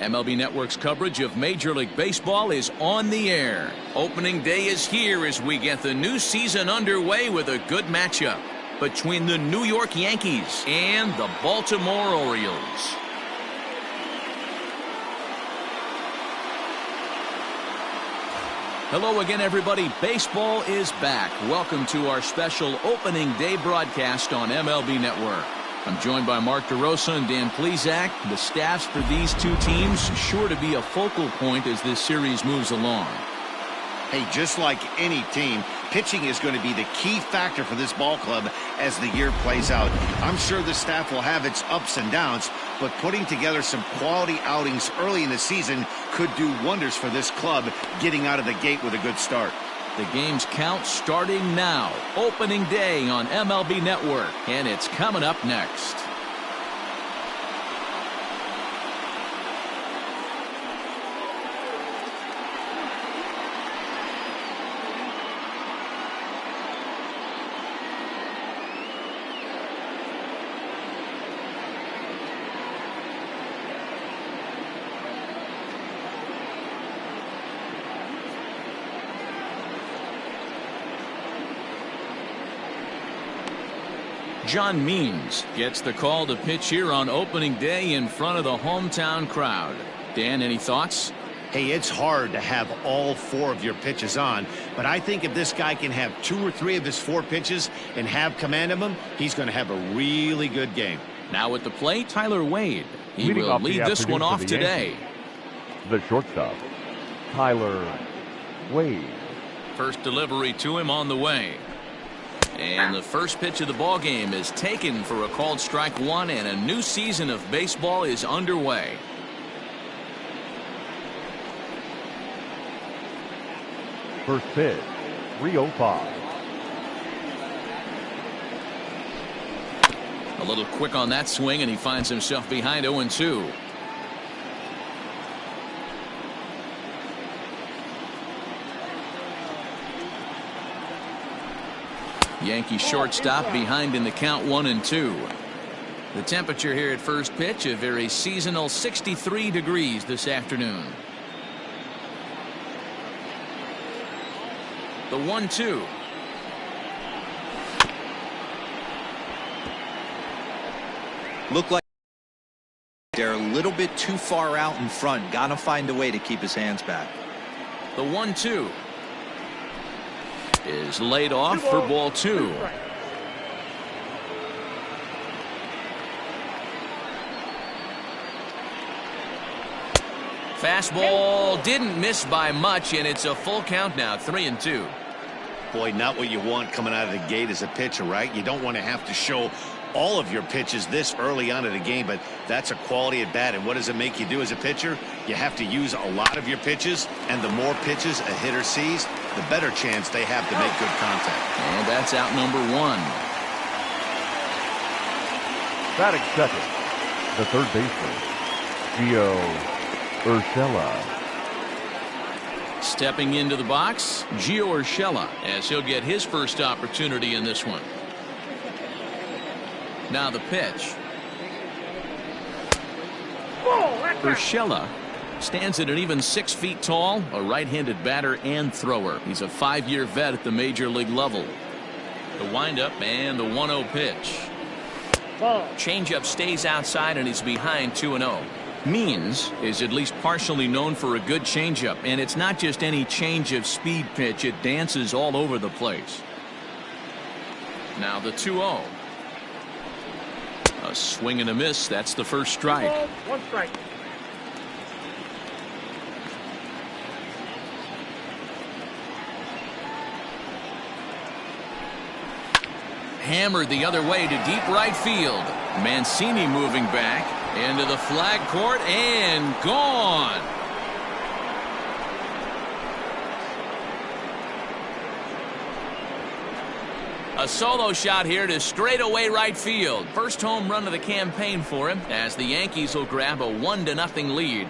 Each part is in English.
MLB Network's coverage of Major League Baseball is on the air. Opening day is here as we get the new season underway with a good matchup between the New York Yankees and the Baltimore Orioles. Hello again, everybody. Baseball is back. Welcome to our special opening day broadcast on MLB Network. I'm joined by Mark DeRosa and Dan Plesac. The staffs for these two teams sure to be a focal point as this series moves along. Hey, just like any team, pitching is going to be the key factor for this ball club as the year plays out. I'm sure the staff will have its ups and downs, but putting together some quality outings early in the season could do wonders for this club getting out of the gate with a good start. The game's count starting now. Opening day on MLB Network, and it's coming up next. John Means gets the call to pitch here on opening day in front of the hometown crowd. Dan, any thoughts? Hey, it's hard to have all four of your pitches on, but I think if this guy can have 2 or 3 of his 4 pitches and have command of them, he's going to have a really good game. Now at the plate, Tyler Wade. He will lead this one off today. The shortstop, Tyler Wade. First delivery to him on the way. And the first pitch of the ball game is taken for a called strike 1, and a new season of baseball is underway. First pitch, 305. A little quick on that swing, and he finds himself behind 0-2. Yankee shortstop behind in the count 1-2. The temperature here at first pitch, a very seasonal 63 degrees this afternoon. The 1-2. Look like they're a little bit too far out in front. Gotta find a way to keep his hands back. The 1-2 is laid off for ball 2. Fastball didn't miss by much, and it's a full count now, 3-2. Boy, not what you want coming out of the gate as a pitcher, right? You don't want to have to show all of your pitches this early on in the game, but that's a quality at bat. And what does it make you do as a pitcher? You have to use a lot of your pitches, and the more pitches a hitter sees, the better chance they have to make good contact. And that's out number 1. Batting second, the third baseman, Gio Urshela. Stepping into the box, Gio Urshela, as he'll get his first opportunity in this one. Now the pitch. Urshela stands at an even 6 feet tall, a right-handed batter and thrower. He's a 5-year vet at the major league level. The windup and the 1-0 pitch. Changeup stays outside and he's behind 2-0. Means is at least partially known for a good changeup, and it's not just any change of speed pitch. It dances all over the place. Now the 2-0. A swing and a miss. That's the first strike. 1 strike. Hammered the other way to deep right field. Mancini moving back into the flag court and gone. A solo shot here to straightaway right field. First home run of the campaign for him as the Yankees will grab a 1-0 lead.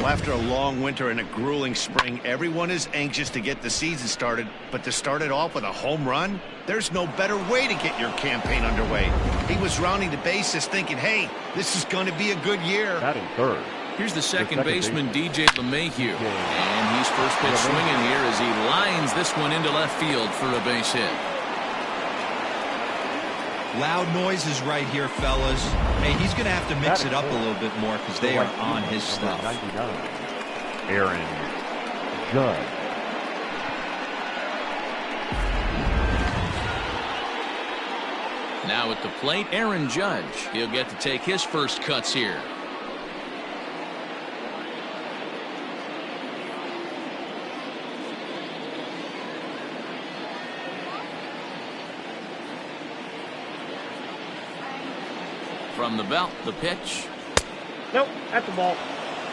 Well, after a long winter and a grueling spring, everyone is anxious to get the season started, but to start it off with a home run, there's no better way to get your campaign underway. He was rounding the bases thinking, hey, this is going to be a good year. Batting third. Here's the second baseman, DJ LeMahieu. And he's first pitch swinging here as he lines this one into left field for a base hit. Loud noises right here, fellas. Hey, he's going to have to mix it up a little bit more because they are on his stuff. 99. Aaron Judge. Now at the plate, Aaron Judge. He'll get to take his first cuts here. From the belt, the pitch. Nope, that's the ball.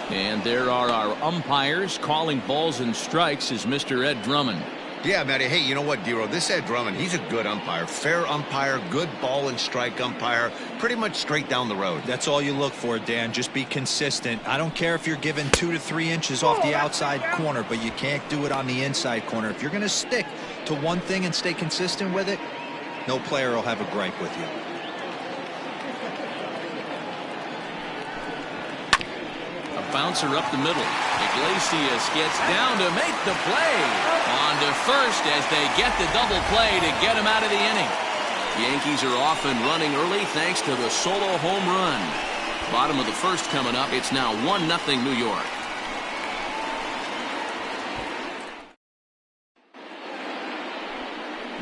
And there are our umpires calling balls and strikes is Mr. Ed Drummond. Yeah, Matty. Hey, you know what, Dero? This Ed Drummond, he's a good umpire. Fair umpire, good ball and strike umpire. Pretty much straight down the road. That's all you look for, Dan. Just be consistent. I don't care if you're given 2 to 3 inches off the outside corner, but you can't do it on the inside corner. If you're going to stick to one thing and stay consistent with it, no player will have a gripe with you. Bouncer up the middle. Iglesias gets down to make the play. On to first as they get the double play to get him out of the inning. Yankees are off and running early thanks to the solo home run. Bottom of the first coming up. It's now 1-0 New York.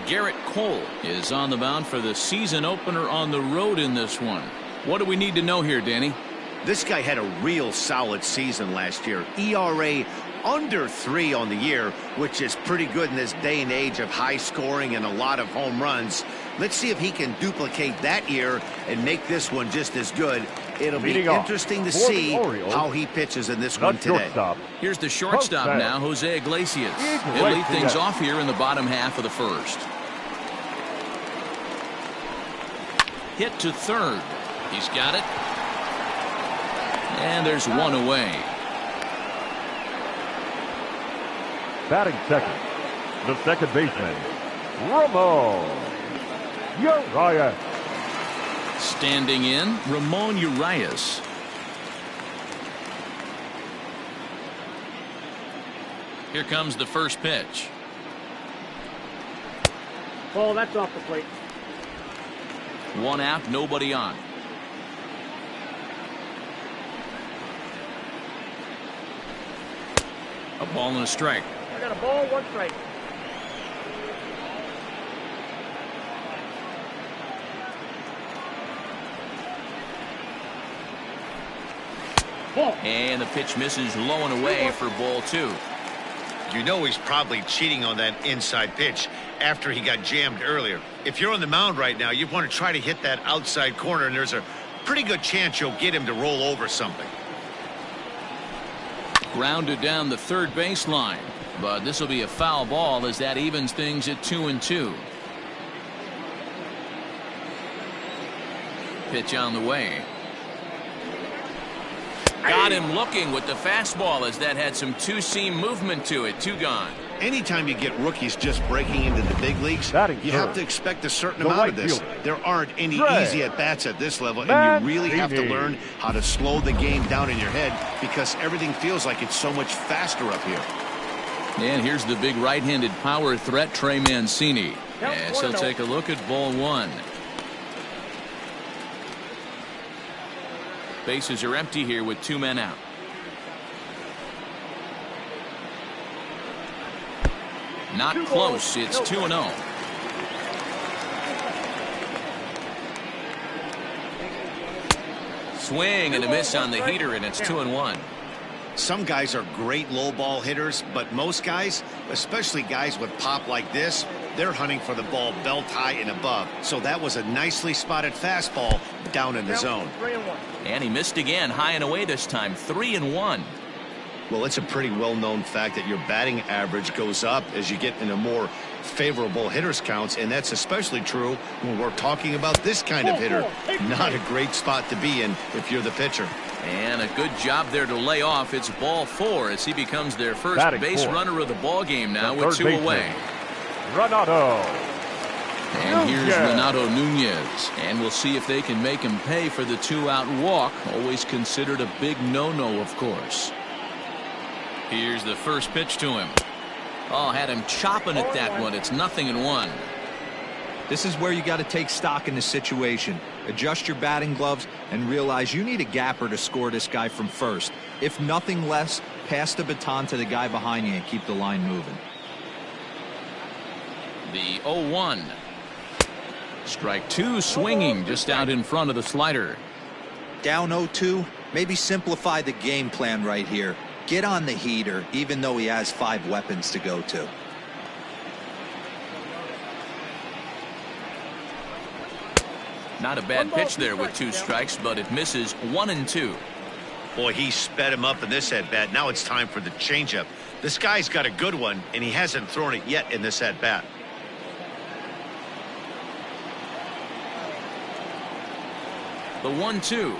Garrett Cole is on the mound for the season opener on the road in this one. What do we need to know here, Danny? This guy had a real solid season last year. ERA under 3 on the year, which is pretty good in this day and age of high scoring and a lot of home runs. Let's see if he can duplicate that year and make this one just as good. It'll be interesting to see how he pitches in this one today. Here's the shortstop now, Jose Iglesias. He'll lead things off here in the bottom half of the first. Hit to third. He's got it. And there's one away. Batting second, the second baseman, Ramon Urias. Standing in, Ramon Urias. Here comes the first pitch. Ball, that's off the plate. One out, nobody on. A ball and a strike. I got a ball, 1 strike. Ball. And the pitch misses low and away for ball 2. You know he's probably cheating on that inside pitch after he got jammed earlier. If you're on the mound right now, you want to try to hit that outside corner, and there's a pretty good chance you'll get him to roll over something. Grounded down the third baseline, but this will be a foul ball as that evens things at 2-2. Pitch on the way. Got him looking with the fastball as that had some two-seam movement to it. 2 gone. Anytime you get rookies just breaking into the big leagues, you have to expect a certain amount of this. There aren't any easy at-bats at this level, and you really have to learn how to slow the game down in your head because everything feels like it's so much faster up here. And here's the big right-handed power threat, Trey Mancini. As he'll take a look at ball 1. Bases are empty here with 2 men out. Not close. It's 2-0. Swing and a miss on the heater, and it's 2-1. Some guys are great low ball hitters, but most guys, especially guys with pop like this, they're hunting for the ball belt high and above. So that was a nicely spotted fastball down in the zone. And he missed again, high and away this time. 3-1. Well, it's a pretty well-known fact that your batting average goes up as you get into more favorable hitters counts, and that's especially true when we're talking about this kind of hitter. Not a great spot to be in if you're the pitcher. And a good job there to lay off. It's ball 4 as he becomes their first base runner of the ball game now with 2 away. Renato. And here's Renato Nunez. And we'll see if they can make him pay for the 2-out walk. Always considered a big no-no, of course. Here's the first pitch to him. Oh, had him chopping at that one. It's 0-1. This is where you got to take stock in the situation. Adjust your batting gloves and realize you need a gapper to score this guy from first. If nothing less, pass the baton to the guy behind you and keep the line moving. The 0-1. Strike 2 swinging just out in front of the slider. Down 0-2, maybe simplify the game plan right here. Get on the heater, even though he has 5 weapons to go to. Not a bad pitch there with 2 strikes, but it misses 1-2. Boy, he sped him up in this at-bat. Now it's time for the changeup. This guy's got a good one, and he hasn't thrown it yet in this at-bat. The 1-2.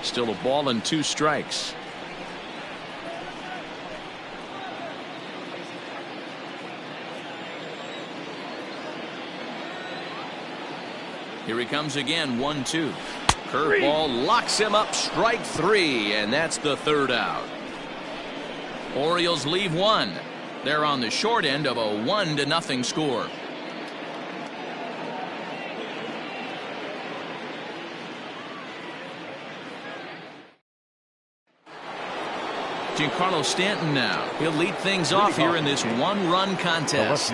Still a ball and 2 strikes. Here he comes again, 1-2. Curveball locks him up, strike 3, and that's the 3rd out. Orioles leave 1. They're on the short end of a 1-0 score. Giancarlo Stanton now. He'll lead things off here in this 1-run contest.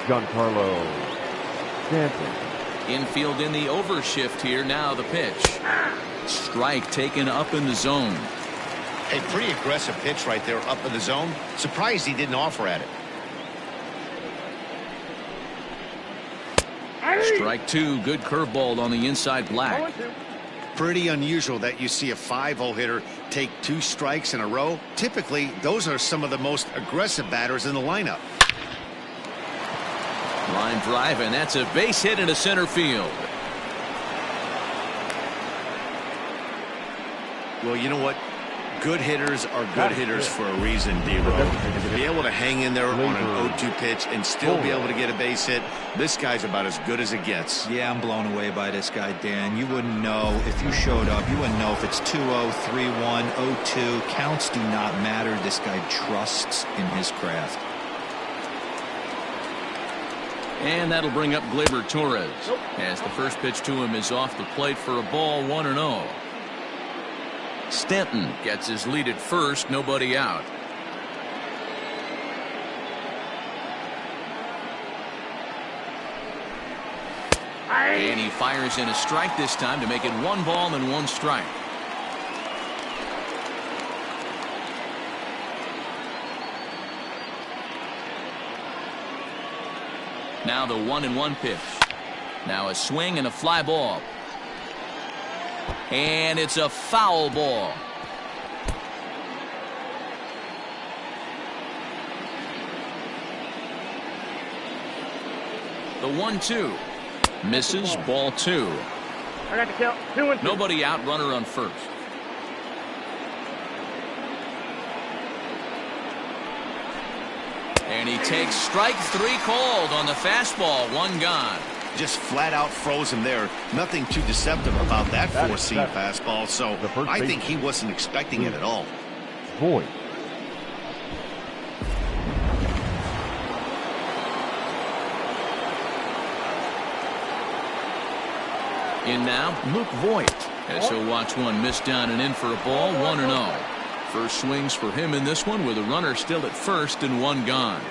Giancarlo Stanton. Infield in the overshift here. Now the pitch. Strike taken up in the zone. A pretty aggressive pitch right there up in the zone. Surprised he didn't offer at it. Strike 2. Good curveball on the inside black. Pretty unusual that you see a 5-0 hitter take 2 strikes in a row. Typically, those are some of the most aggressive batters in the lineup. Line drive, and that's a base hit into center field. Well, you know what? Good hitters are good hitters for a reason, D-Row. To be able to hang in there on an 0-2 pitch and still be able to get a base hit, this guy's about as good as it gets. Yeah, I'm blown away by this guy, Dan. You wouldn't know if you showed up. You wouldn't know if it's 2-0, 3-1, 0-2. Counts do not matter. This guy trusts in his craft. And that'll bring up Gleyber Torres as the first pitch to him is off the plate for a ball, 1-0. Stanton gets his lead at first, nobody out. And he fires in a strike this time to make it 1 ball and 1 strike. Now the 1-1 pitch. Now a swing and a fly ball. And it's a foul ball. The 1-2 misses, ball 2. I got the count. 2-2. Nobody out, runner on first. And he takes strike 3 called on the fastball. 1 gone. Just flat out froze him there. Nothing too deceptive about that 4-seam fastball, so I think he wasn't expecting it at all. Voigt. In now, Luke Voigt, as he'll watch one miss down and in for a ball, 1-0. First swings for him in this one with a runner still at first and 1 gone.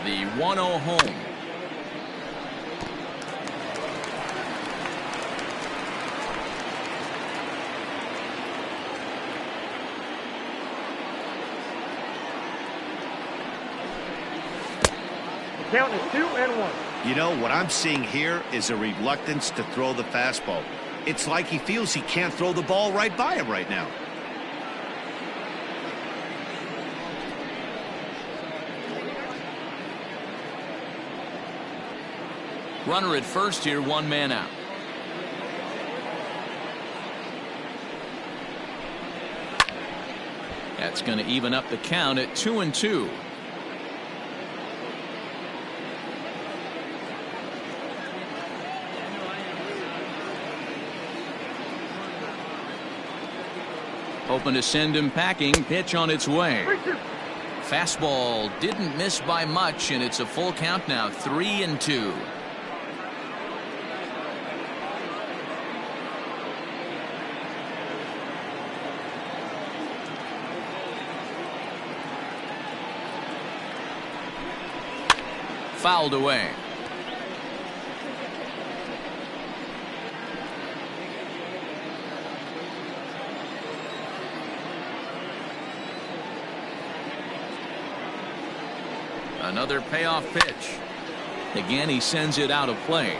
The 1-0 home. Count is 2-1. You know, what I'm seeing here is a reluctance to throw the fastball. It's like he feels he can't throw the ball right by him right now. Runner at first here, 1 man out. That's going to even up the count at 2-2. Hoping to send him packing. Pitch on its way. Fastball didn't miss by much, and it's a full count now, 3-2. Fouled away. Another payoff pitch. Again, he sends it out of play.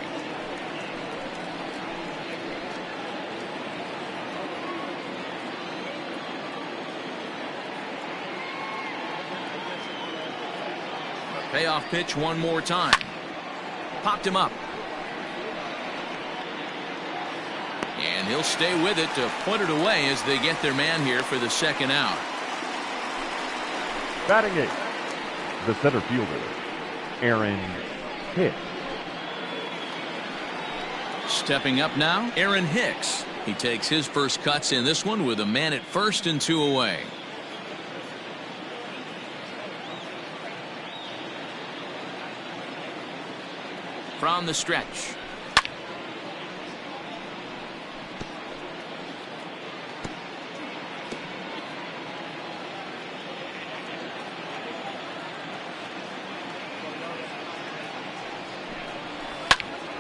Payoff pitch one more time. Popped him up. And he'll stay with it to put it away as they get their man here for the second out. Batting eighth, the center fielder, Aaron Hicks. Stepping up now, Aaron Hicks. He takes his first cuts in this one with a man at first and 2 away. From the stretch.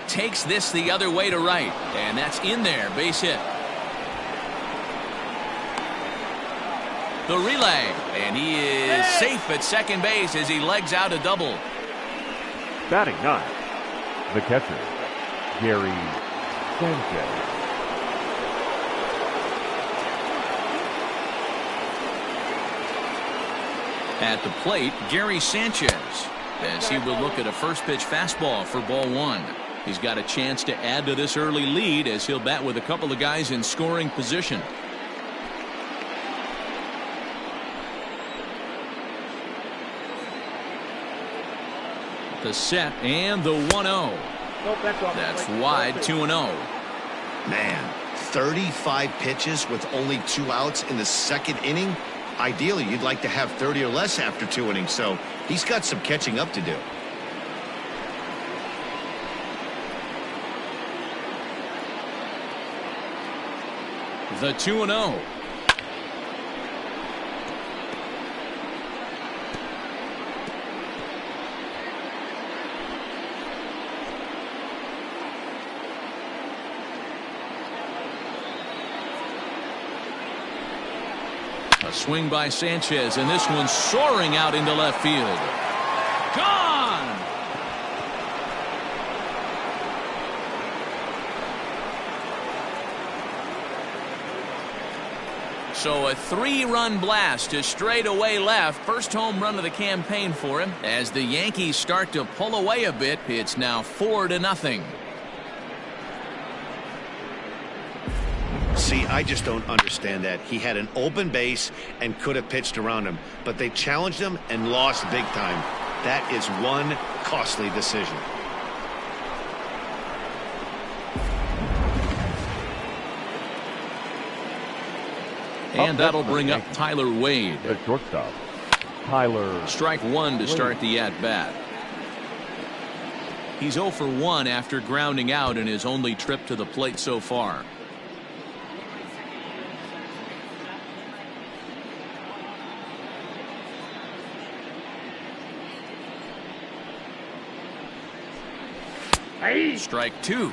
Takes this the other way to right, and that's in there. Base hit. The relay, and he is safe at second base as he legs out a double. Batting ninth, the catcher, Gary Sanchez. At the plate, Gary Sanchez, as he will look at a first pitch fastball for ball one. He's got a chance to add to this early lead as he'll bat with a couple of guys in scoring position. The set and the 1-0. That's wide, 2-0. Man, 35 pitches with only 2 outs in the second inning. Ideally, you'd like to have 30 or less after 2 innings, so he's got some catching up to do. The 2-0. A swing by Sanchez, and this one's soaring out into left field. Gone! So a 3-run blast to straightaway left. First home run of the campaign for him. As the Yankees start to pull away a bit, it's now 4-0. See, I just don't understand that. He had an open base and could have pitched around him, but they challenged him and lost big time. That is one costly decision. And that'll bring up Tyler Wade. At shortstop, Tyler. Strike one to start the at-bat. He's 0 for 1 after grounding out in his only trip to the plate so far. Strike 2.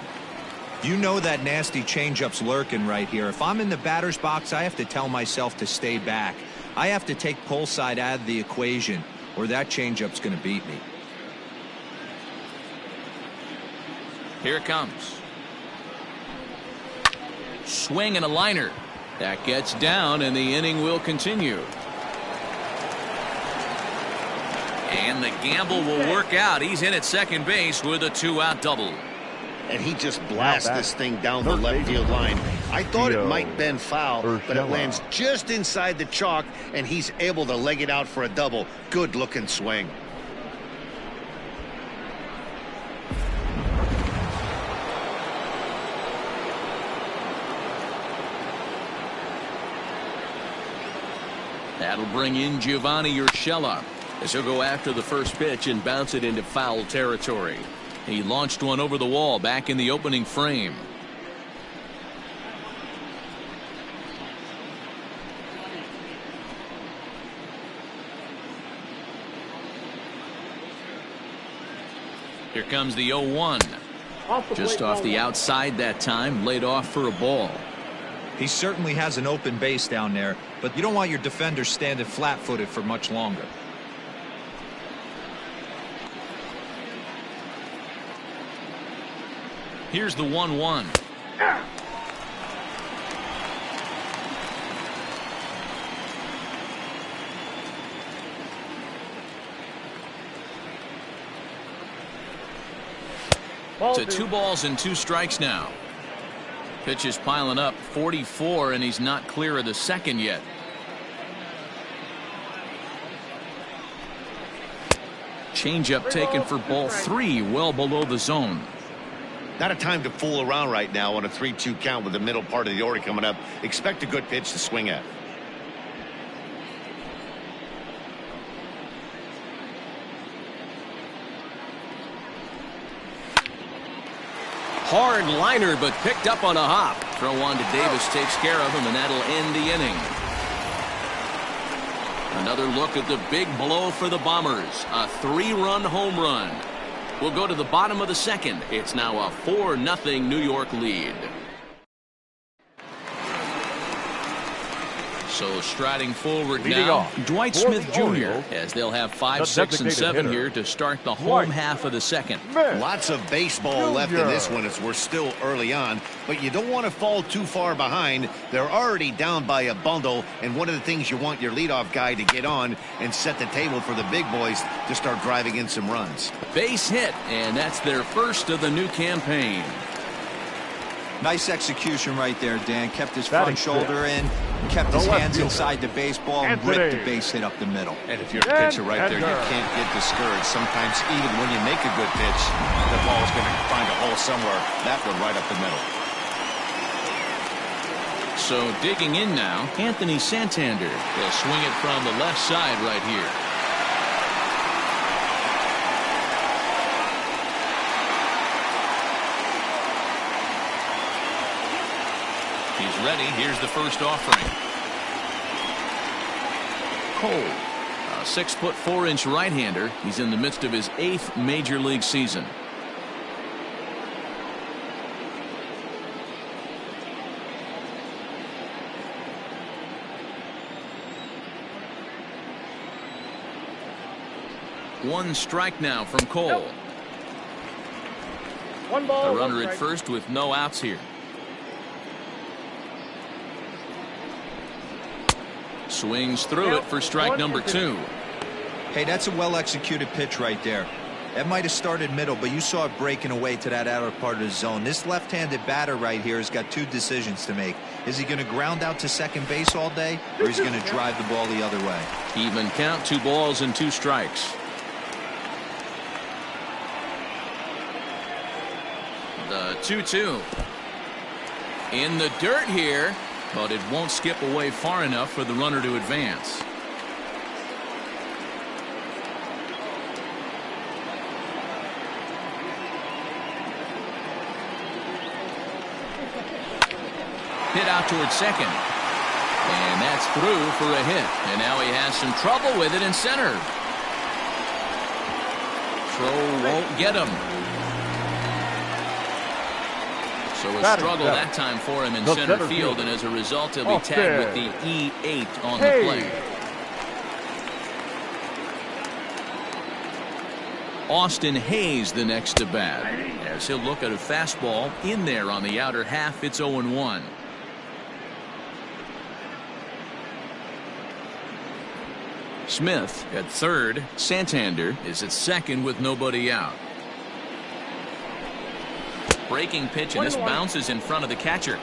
You know that nasty changeup's lurking right here. If I'm in the batter's box, I have to tell myself to stay back. I have to take pull side out of the equation, or that changeup's going to beat me. Here it comes. Swing and a liner. That gets down, and the inning will continue. And the gamble will work out. He's in at second base with a 2-out double. And he just blasts this thing down the left field line. I thought it might bend foul, but it lands just inside the chalk, and he's able to leg it out for a double. Good looking swing. That'll bring in Giovanni Urshela as he'll go after the first pitch and bounce it into foul territory. He launched one over the wall back in the opening frame. Here comes the 0-1. Just off the outside that time, laid off for a ball. He certainly has an open base down there, but you don't want your defender standing flat-footed for much longer. Here's the 1-1. To 2 balls and 2 strikes now. Pitch is piling up, 44, and he's not clear of the second yet. Changeup taken for ball 3, well below the zone. Not a time to fool around right now on a 3-2 count with the middle part of the order coming up. Expect a good pitch to swing at. Hard liner, but picked up on a hop. Throw on to Davis takes care of him, and that'll end the inning. Another look at the big blow for the Bombers. A 3-run home run. We'll go to the bottom of the second. It's now a 4-0 New York lead. So striding forward now, Dwight Smith Jr. as they'll have 5, 6, and 7 here to start the home half of the second. Lots of baseball left in this one as we're still early on, but you don't want to fall too far behind. They're already down by a bundle, and one of the things you want your leadoff guy to get on and set the table for the big boys to start driving in some runs. Base hit, and that's their first of the new campaign. Nice execution right there, Dan. Kept his front shoulder in, kept his hands inside the baseball, and ripped the base hit up the middle. And if you're a pitcher right there, you can't get discouraged. Sometimes even when you make a good pitch, the ball is going to find a hole somewhere. That one right up the middle. So digging in now, Anthony Santander. He'll swing it from the left side right here. He's ready. Here's the first offering. Cole, a 6'4" right-hander. He's in the midst of his 8th major league season. One strike now from Cole. 1 ball. A runner at first with no outs here. Swings through it for strike number 2. Hey, that's a well-executed pitch right there. That might have started middle, but you saw it breaking away to that outer part of the zone. This left-handed batter right here has got 2 decisions to make. Is he going to ground out to second base all day, or is he going to drive the ball the other way? Even count, 2 balls and 2 strikes. The 2-2. In the dirt here, but it won't skip away far enough for the runner to advance. Hit out towards second. And that's through for a hit. And now he has some trouble with it in center. Throw won't get him. So a struggle that time for him in center field, and as a result he'll be tagged with the E8 on the play. Austin Hayes the next to bat, as he'll look at a fastball in there on the outer half. It's 0-1. Smith at third. Santander is at second with nobody out. Breaking pitch, and this bounces in front of the catcher.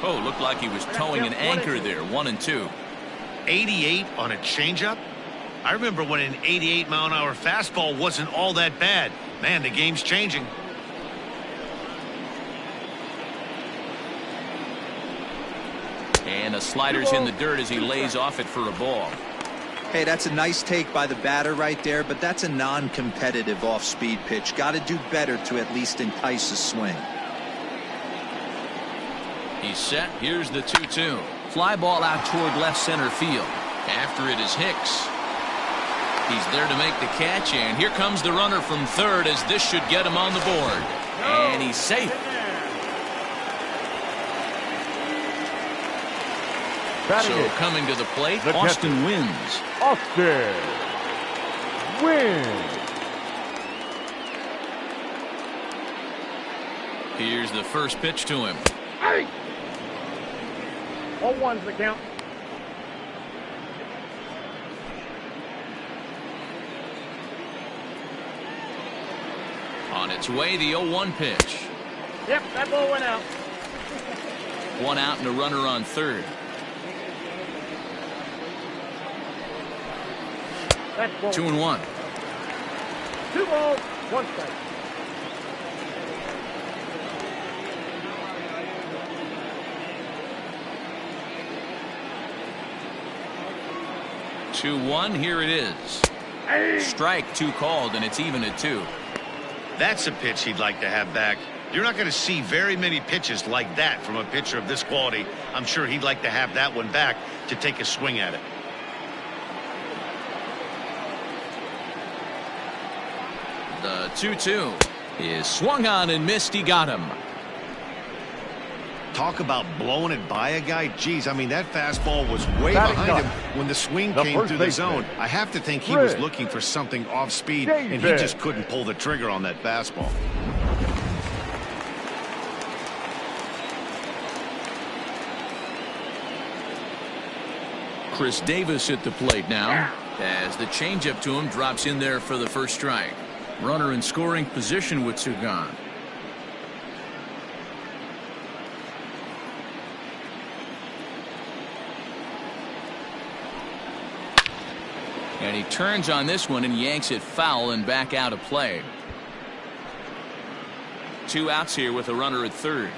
Oh, looked like he was towing an anchor there. 1-2. 88 on a changeup? I remember when an 88-mile-an-hour fastball wasn't all that bad. Man, the game's changing. And a slider's in the dirt as he lays off it for a ball. Hey, that's a nice take by the batter right there, but that's a non-competitive off-speed pitch. Got to do better to at least entice a swing. He's set. Here's the 2-2. Fly ball out toward left center field. After it is Hicks. He's there to make the catch, and here comes the runner from third, as this should get him on the board. And he's safe. So coming to the plate, Austin wins. Austin wins. Here's the first pitch to him. 0-1's the count. On its way, the 0-1 pitch. Yep, that ball went out. One out and a runner on third. That's ball. 2-1. 2 balls, 1 strike. Here it is. Strike 2 called, and it's even at 2. That's a pitch he'd like to have back. You're not going to see very many pitches like that from a pitcher of this quality. I'm sure he'd like to have that one back to take a swing at it. The 2-2 is swung on and missed. He got him. Talk about blowing it by a guy. Geez, I mean, that fastball was way behind him when the swing came through the zone. I have to think he was looking for something off speed, and he just couldn't pull the trigger on that fastball. Chris Davis at the plate now, as the changeup to him drops in there for the first strike. Runner in scoring position with 2 gone. And he turns on this one and yanks it foul and back out of play. 2 outs here with a runner at third.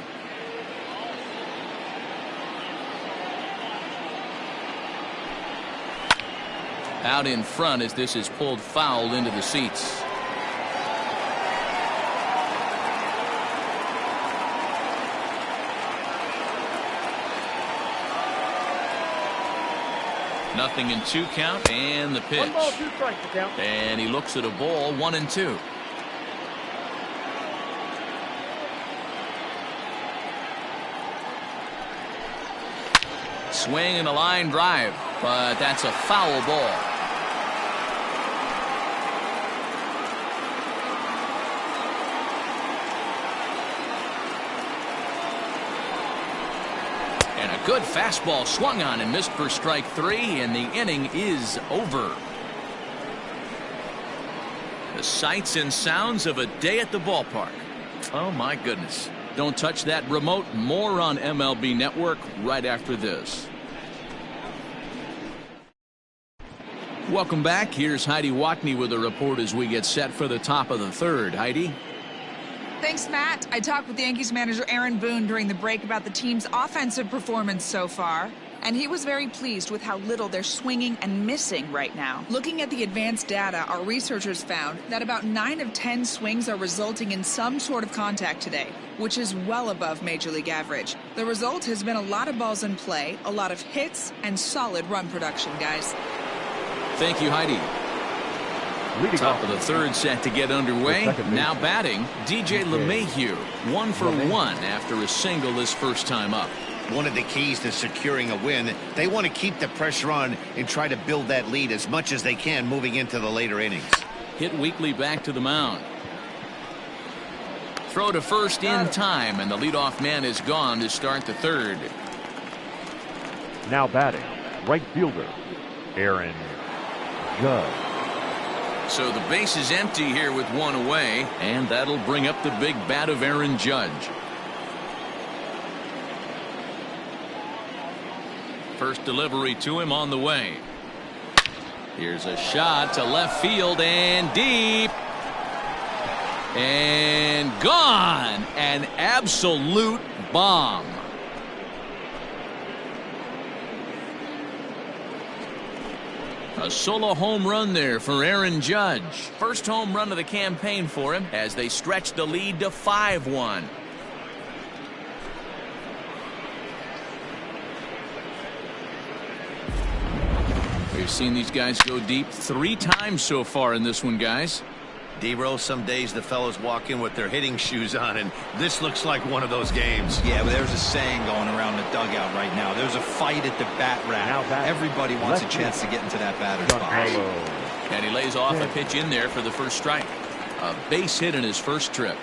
Out in front as this is pulled foul into the seats. Nothing in 2 count, and the pitch. 1 ball, 2 strikes to count. And he looks at a ball, 1-2. Swing and a line drive, but that's a foul ball. And a good fastball swung on and missed for strike 3, and the inning is over. The sights and sounds of a day at the ballpark. Oh my goodness. Don't touch that remote. More on MLB Network right after this. Welcome back. Here's Heidi Watney with a report as we get set for the top of the third. Heidi? Thanks, Matt. I talked with Yankees manager Aaron Boone during the break about the team's offensive performance so far, and he was very pleased with how little they're swinging and missing right now. Looking at the advanced data, our researchers found that about 9 of 10 swings are resulting in some sort of contact today, which is well above Major League average. The result has been a lot of balls in play, a lot of hits, and solid run production, guys. Thank you, Heidi. Top of the third set to get underway. Now batting, DJ LeMahieu, 1 for 1 after a single his first time up. one of the keys to securing a win. They want to keep the pressure on and try to build that lead as much as they can moving into the later innings. Hit weekly back to the mound. Throw to first in time, and the leadoff man is gone to start the third. Now batting, right fielder, Aaron Judge. So the base is empty here with one away, and that'll bring up the big bat of Aaron Judge. First delivery to him on the way. Here's a shot to left field and deep. And gone. An absolute bomb. A solo home run there for Aaron Judge. First home run of the campaign for him as they stretch the lead to 5-1. We've seen these guys go deep 3 times so far in this one, guys. D-Row, some days the fellas walk in with their hitting shoes on, and this looks like one of those games. Yeah, but there's a saying going around the dugout right now. There's a fight at the bat rack. Everybody wants a chance to get into that batter's box. And he lays off a pitch in there for the first strike. A base hit in his first trip.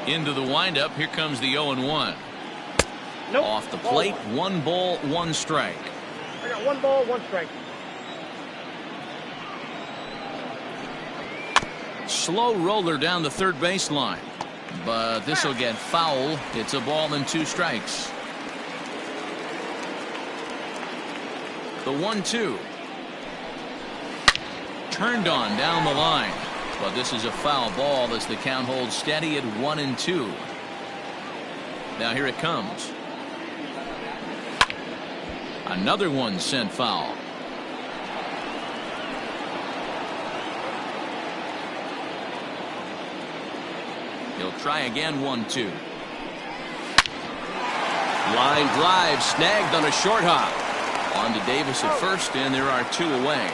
Into the windup. Here comes the 0-1. Nope. Off the plate, 1 ball, 1 strike. I got 1 ball, 1 strike. Slow roller down the third baseline, but this will get foul. It's a ball and 2 strikes. The 1-2 turned on down the line, but this is a foul ball as the count holds steady at 1-2. Now here it comes. Another one sent foul. He'll try again. 1-2. Line drive snagged on a short hop. On to Davis at first, and there are 2 away.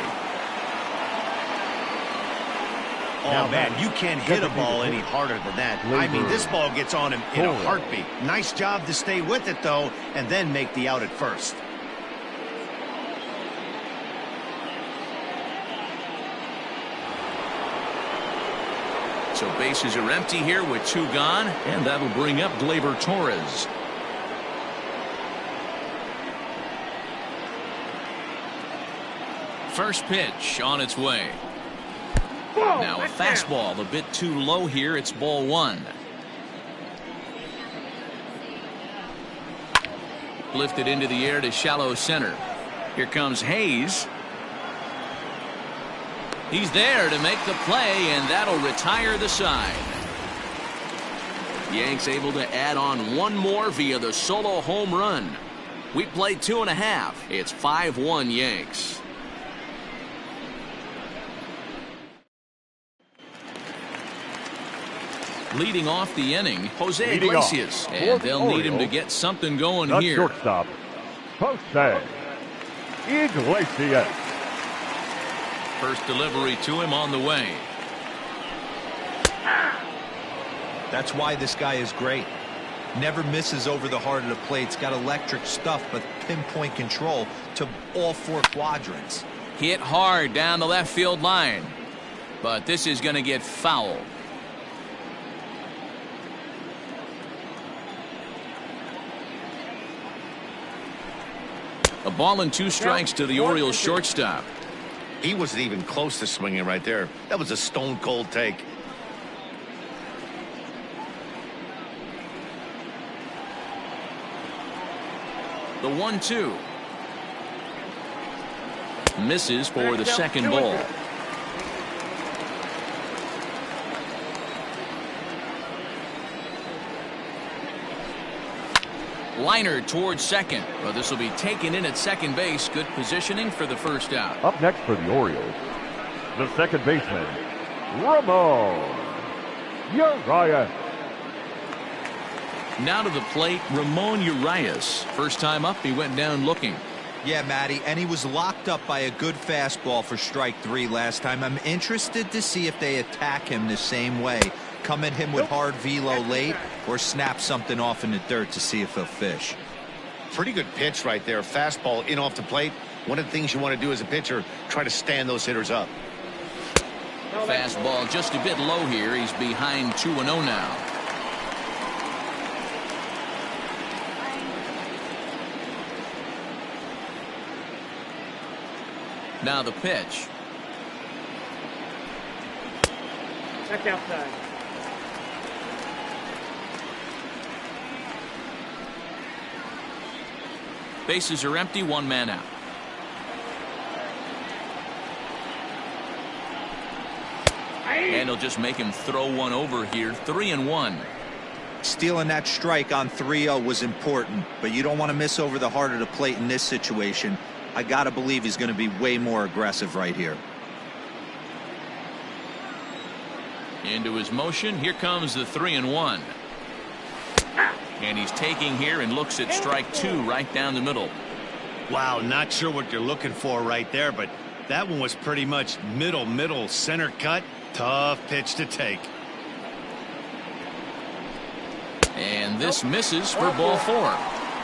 Oh, man, you can't hit a ball any harder than that. I mean, this ball gets on him in a heartbeat. Nice job to stay with it, though, and then make the out at first. So bases are empty here with 2 gone, and that'll bring up Gleyber Torres. First pitch on its way. Now a fastball a bit too low here. It's ball 1. Lifted into the air to shallow center. Here comes Hayes. He's there to make the play, and that'll retire the side. Yanks able to add on 1 more via the solo home run. We played 2.5. It's 5-1 Yanks. Leading off the inning, Jose Iglesias, and they'll need him to get something going here. Shortstop, Jose Iglesias. First delivery to him on the way. That's why this guy is great. Never misses over the heart of the plate. It's got electric stuff, but pinpoint control to all 4 quadrants. Hit hard down the left field line, but this is going to get foul. A ball and 2 strikes to the Orioles shortstop. He wasn't even close to swinging right there. That was a stone cold take. The 1-2 misses for the second ball. Liner towards second. Well, this will be taken in at second base. Good positioning for the first out. Up next for the Orioles, the second baseman, Ramon Urias. Now to the plate, Ramon Urias. First time up, he went down looking. Yeah, Matty, and he was locked up by a good fastball for strike 3 last time. I'm interested to see if they attack him the same way. Come at him with hard velo late or snap something off in the dirt to see if he'll fish. Pretty good pitch right there. Fastball in off the plate. One of the things you want to do as a pitcher, try to stand those hitters up. Fastball just a bit low here. He's behind 2-0 now. Now the pitch. Check outside. Bases are empty, 1 man out. And he'll just make him throw one over here. 3-1. Stealing that strike on 3-0 was important, but you don't want to miss over the heart of the plate in this situation. I gotta believe he's going to be way more aggressive right here. Into his motion. Here comes the 3-1. And he's taking here and looks at strike 2 right down the middle. Wow, not sure what you're looking for right there, but that one was pretty much middle center cut. Tough pitch to take. And this misses for ball 4.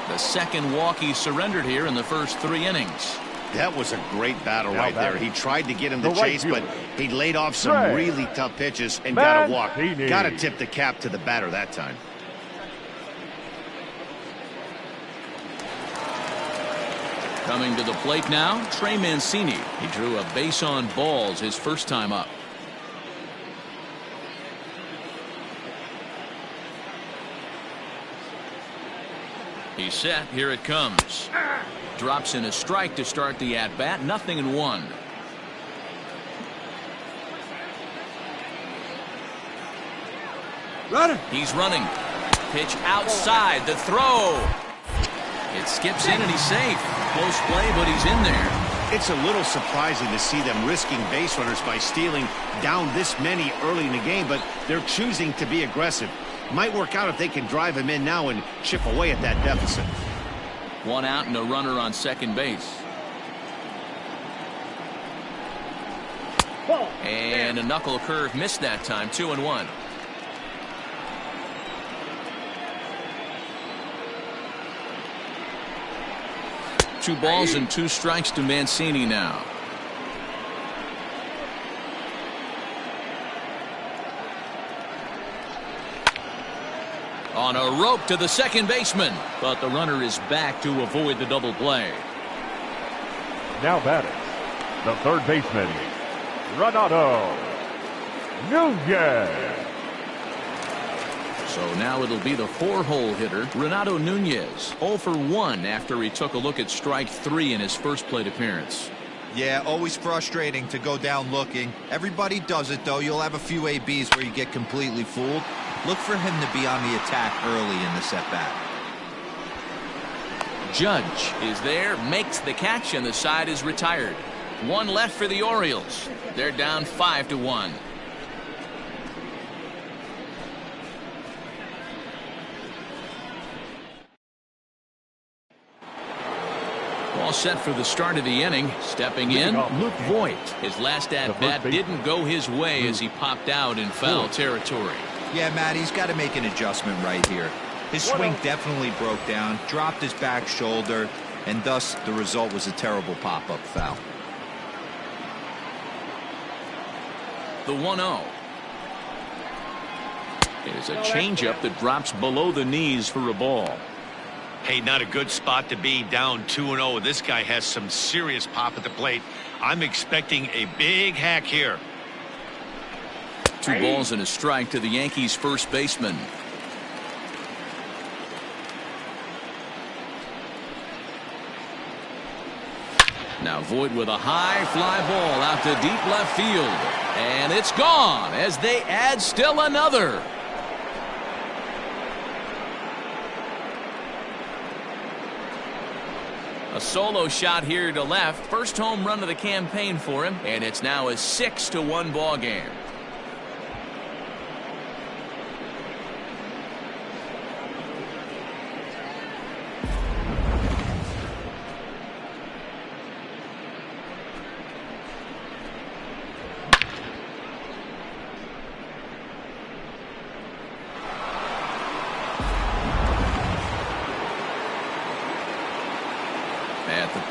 The second walk he surrendered here in the first 3 innings. That was a great battle right there. He tried to get him to The right chase, but fielder. he laid off some Right. really tough pitches and got a walk. Mancini. Got to tip the cap to the batter that time. Coming to the plate now, Trey Mancini. He drew a base on balls his first time up. He's set. Here it comes. Drops in a strike to start the at-bat. 0-1. He's running. Pitch outside. The throw. It skips in and he's safe. Close play, but he's in there. It's a little surprising to see them risking base runners by stealing down this many early in the game, but they're choosing to be aggressive. Might work out if they can drive him in now and chip away at that deficit. 1 out and a runner on second base. And a knuckle curve missed that time. 2-1. Two balls and 2 strikes to Mancini now. On a rope to the second baseman, but the runner is back to avoid the double play. Now batting, the third baseman, Renato Nunez. So now it'll be the 4-hole hitter, Renato Nunez. 0 for 1 after he took a look at strike 3 in his first plate appearance. Yeah, always frustrating to go down looking. Everybody does it, though. You'll have a few ABs where you get completely fooled. Look for him to be on the attack early in the at-bat. Judge is there, makes the catch, and the side is retired. 1 left for the Orioles. They're down 5-1. All set for the start of the inning. Stepping in, Luke Voigt. His last at-bat didn't go his way as he popped out in foul territory. Yeah, Matt, he's got to make an adjustment right here. His swing definitely broke down, dropped his back shoulder, and thus the result was a terrible pop-up foul. The 1-0. It is a changeup that drops below the knees for a ball. Hey, not a good spot to be, down 2-0. This guy has some serious pop at the plate. I'm expecting a big hack here. 2 balls and a strike to the Yankees first baseman. Now Voigt with a high fly ball out to deep left field. And it's gone as they add still another. A solo shot here to left. First home run of the campaign for him. And it's now a 6-1 ball game.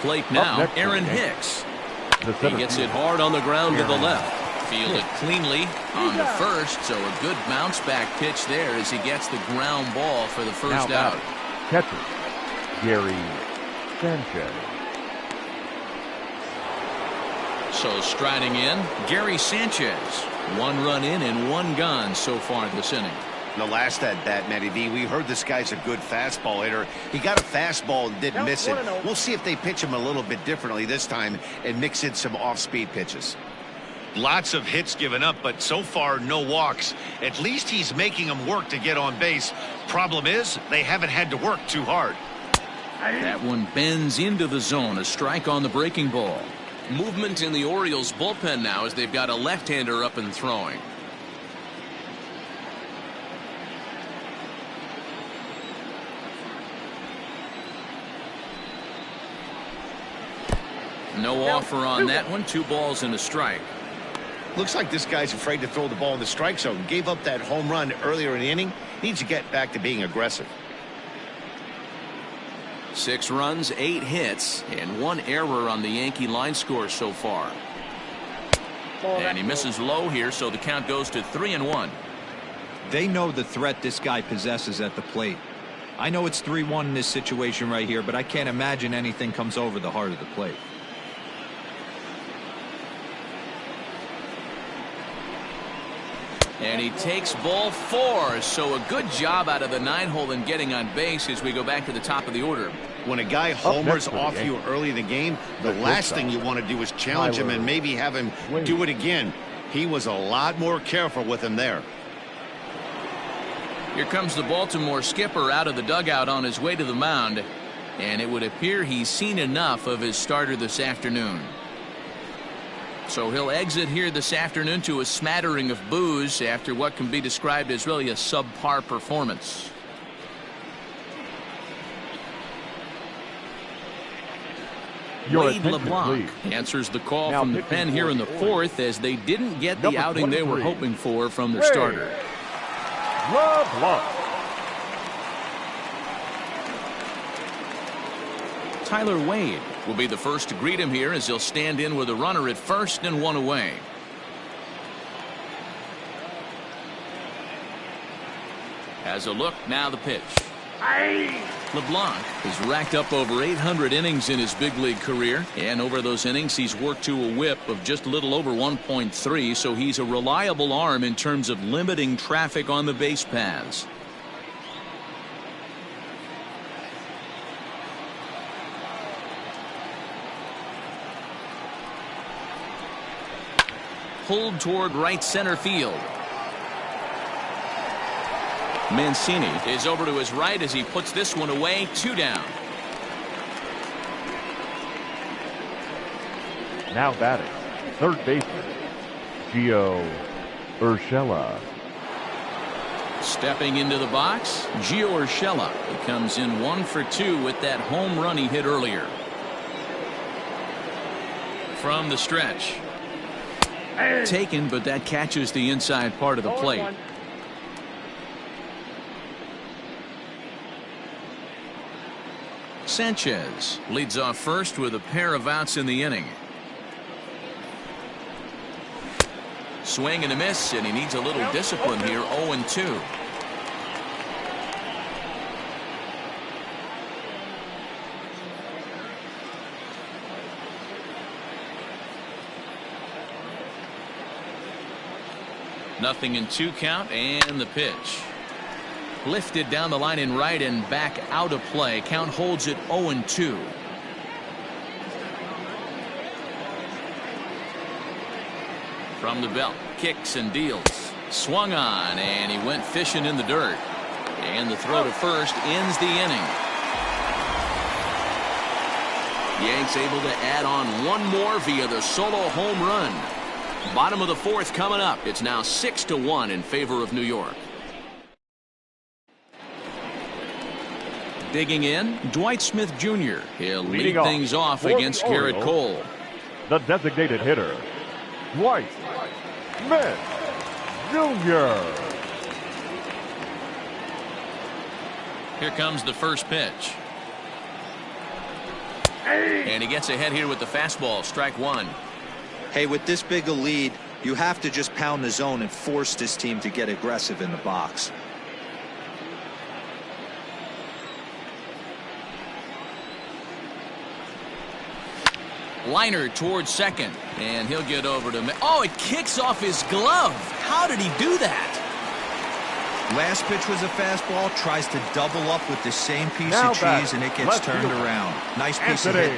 plate now, next Aaron for the Hicks. The He center gets it fielder, hard on the ground to the Aaron left. Fielded cleanly on the first, so a good bounce back pitch there as he gets the ground ball for the first now out. catcher, Gary Sanchez. So striding in, Gary Sanchez. 1 run in and 1 gone so far this inning. The last at bat, Matty V, we heard this guy's a good fastball hitter. He got a fastball and didn't miss it. We'll see if they pitch him a little bit differently this time and mix in some off-speed pitches. Lots of hits given up, but so far no walks. At least he's making them work to get on base. Problem is, they haven't had to work too hard. That one bends into the zone. A strike on the breaking ball. Movement in the Orioles bullpen now as they've got a left-hander up and throwing. No offer on that one. 2 balls and a strike. Looks like this guy's afraid to throw the ball in the strike zone. Gave up that home run earlier in the inning. Needs to get back to being aggressive. 6 runs, 8 hits, and 1 error on the Yankee line score so far. And he misses low here, so the count goes to 3-1. They know the threat this guy possesses at the plate. I know it's 3-1 in this situation right here, but I can't imagine anything comes over the heart of the plate. And he takes ball 4, so a good job out of the 9-hole in getting on base as we go back to the top of the order. When a guy homers off you early in the game, the last thing you want to do is challenge him and maybe have him do it again. He was a lot more careful with him there. Here comes the Baltimore skipper out of the dugout on his way to the mound, and it would appear he's seen enough of his starter this afternoon. So he'll exit here this afternoon to a smattering of boos after what can be described as really a subpar performance. Wade LeBlanc answers the call from the pen here in the 4th as they didn't get the outing they were hoping for from their starter. LeBlanc. Tyler Wade will be the first to greet him here as he'll stand in with a runner at first and 1 away. Has a look, now the pitch. LeBlanc has racked up over 800 innings in his big league career, and over those innings he's worked to a whip of just a little over 1.3, so he's a reliable arm in terms of limiting traffic on the base paths. Pulled toward right center field. Mancini is over to his right as he puts this one away. 2 down. Now batting, third baseman, Gio Urshela. Stepping into the box, Gio Urshela. He comes in 1 for 2 with that home run he hit earlier. From the stretch. Taken, but that catches the inside part of the plate. Sanchez leads off first with a pair of outs in the inning. Swing and a miss, and he needs a little discipline here. 0-2. Nothing in 2 count, and the pitch. Lifted down the line in right and back out of play. Count holds it 0-2. From the belt, kicks and deals. Swung on, and he went fishing in the dirt. And the throw to first ends the inning. Yanks able to add on 1 more via the solo home run. Bottom of the 4th coming up. It's now 6-1 in favor of New York. Digging in, Dwight Smith Jr. He'll lead things off against Garrett Cole. The designated hitter, Dwight Smith Jr. Here comes the first pitch. And he gets ahead here with the fastball. Strike one. Hey, with this big a lead, you have to just pound the zone and force this team to get aggressive in the box. Liner towards second, and he'll get over to... Oh, it kicks off his glove. How did he do that? Last pitch was a fastball, tries to double up with the same piece Now of cheese, and it gets turned around. Nice piece of Anthony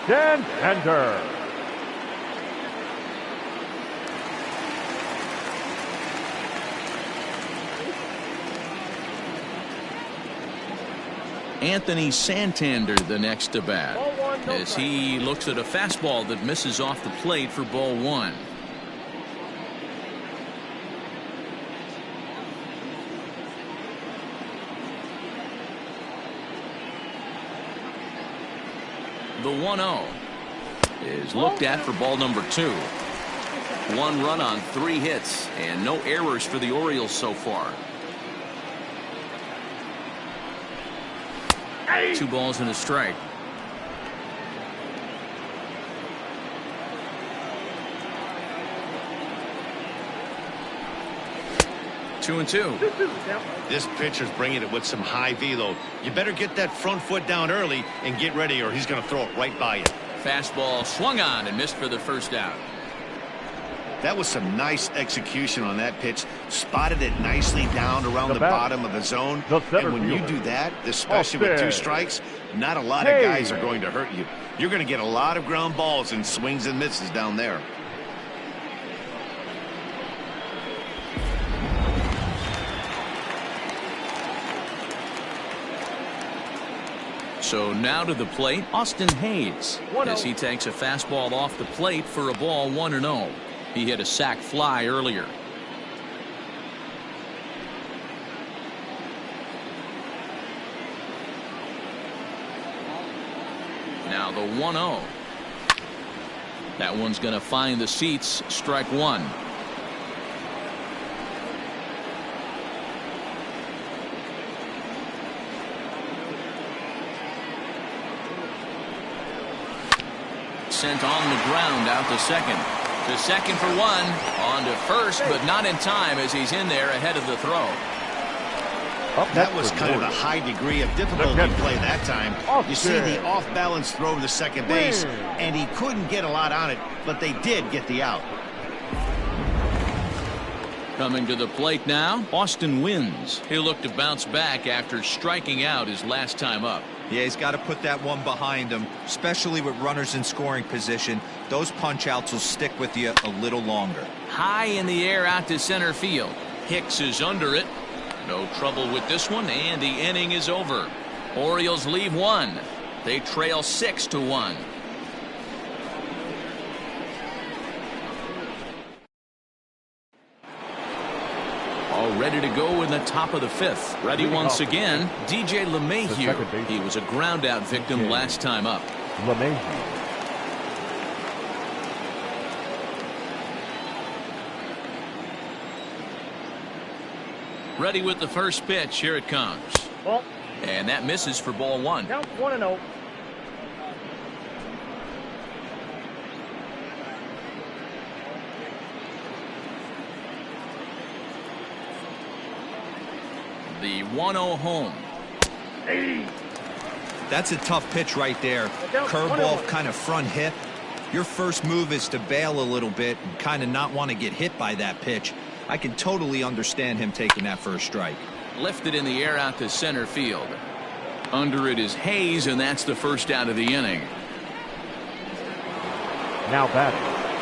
hitting. Santander. Anthony Santander the next to bat as he looks at a fastball that misses off the plate for ball one. The 1-0 is looked at for ball number 2. 1 run on 3 hits and no errors for the Orioles so far. 2 balls and a strike. Two and two. This pitcher's bringing it with some high velo. You better get that front foot down early and get ready, or he's going to throw it right by you. Fastball swung on and missed for the first out. That was some nice execution on that pitch. Spotted it nicely down around the bottom of the zone. And when you do that, especially with 2 strikes, not a lot of guys are going to hurt you. You're going to get a lot of ground balls and swings and misses down there. So now to the plate, Austin Hayes, as he takes a fastball off the plate for a ball 1-0. He hit a sac fly earlier. Now the 1-0. That one's going to find the seats. Strike one. Sent on the ground out to second. To second for one. On to first, but not in time as he's in there ahead of the throw. That was kind of a high degree of difficulty play that time. You see the off-balance throw to second base, and he couldn't get a lot on it, but they did get the out. Coming to the plate now, Austin Wynns. He'll look to bounce back after striking out his last time up. Yeah, he's got to put that one behind him, especially with runners in scoring position. Those punch-outs will stick with you a little longer. High in the air out to center field. Hicks is under it. No trouble with this one, and the inning is over. Orioles leave one. They trail 6-1. All ready to go in the top of the 5th. Ready once again, DJ LeMahieu. He was a ground out victim last time up. LeMahieu. Ready with the first pitch. Here it comes. And that misses for ball one. Count 1-0. The 1-0 home. That's a tough pitch right there. Curveball, kind of front hip. Your first move is to bail a little bit and kind of not want to get hit by that pitch. I can totally understand him taking that first strike. Lifted in the air out to center field. Under it is Hayes, and that's the first out of the inning. Now batting,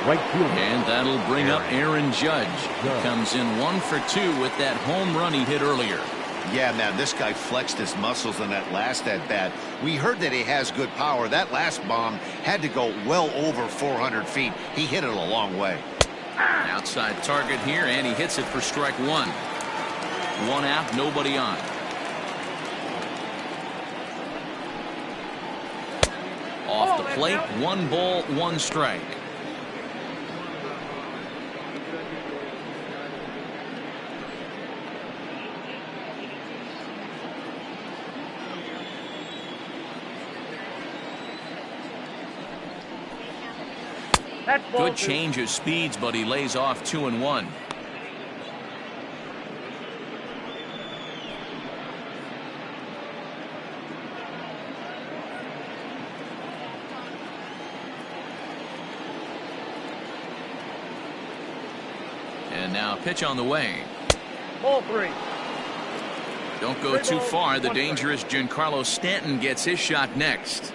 right fielder. And that'll bring up Aaron Judge. He comes in 1 for 2 with that home run he hit earlier. Yeah, man, this guy flexed his muscles in that last at-bat. We heard that he has good power. That last bomb had to go well over 400 feet. He hit it a long way. Outside target here, and he hits it for strike one. 1 out, nobody on. Off the plate, 1 ball, 1 strike. That's ball Good 2. change of speeds, but he lays off 2-1. And now pitch on the way. Ball 3. Don't go too far. The dangerous Giancarlo Stanton gets his shot next.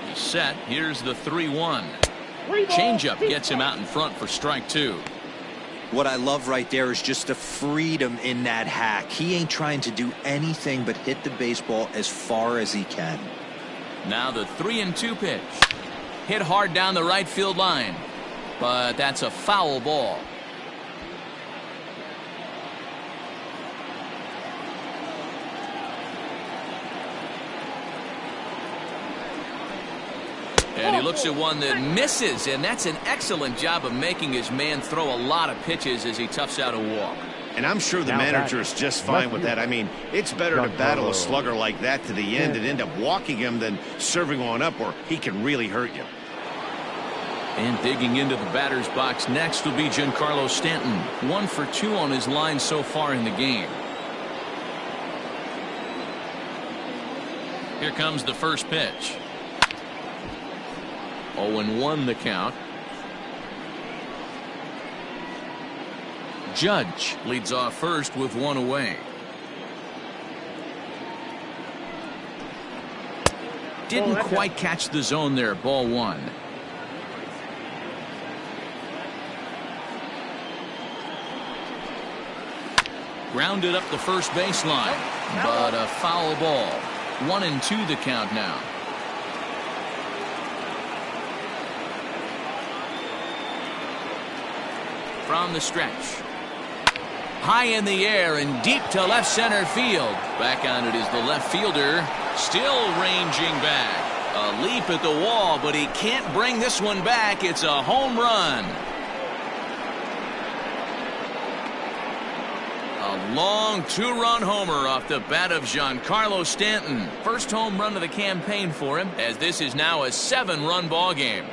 He's set. Here's the 3-1. Changeup gets him out in front for strike 2. What I love right there is just the freedom in that hack. He ain't trying to do anything but hit the baseball as far as he can. Now the 3-2 pitch. Hit hard down the right field line, but that's a foul ball. And he looks at one that misses, and that's an excellent job of making his man throw a lot of pitches as he toughs out a walk. And I'm sure the manager is just fine with that. I mean, it's better to battle a slugger like that to the end and end up walking him than serving one up where he can really hurt you. And digging into the batter's box next will be Giancarlo Stanton. 1 for 2 on his line so far in the game. Here comes the first pitch. 0-1 the count. Judge leads off first with 1 away. Didn't quite catch the zone there. Ball 1. Grounded up the first baseline, but a foul ball. 1-2 the count now. From the stretch. High in the air and deep to left center field. Back on it is the left fielder. Still ranging back. A leap at the wall, but he can't bring this one back. It's a home run. A long 2-run homer off the bat of Giancarlo Stanton. First home run of the campaign for him, as this is now a 7-run ball game.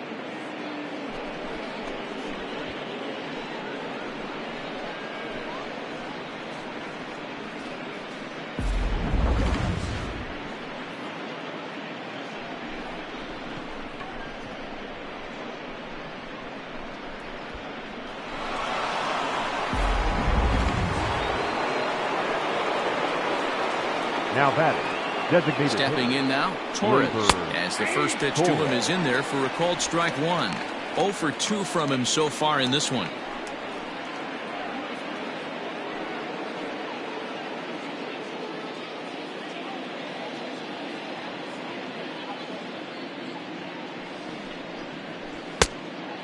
Now batting, designated. Stepping in now, Torres, as the first pitch to him is in there for a called strike 1. 0 for 2 from him so far in this one.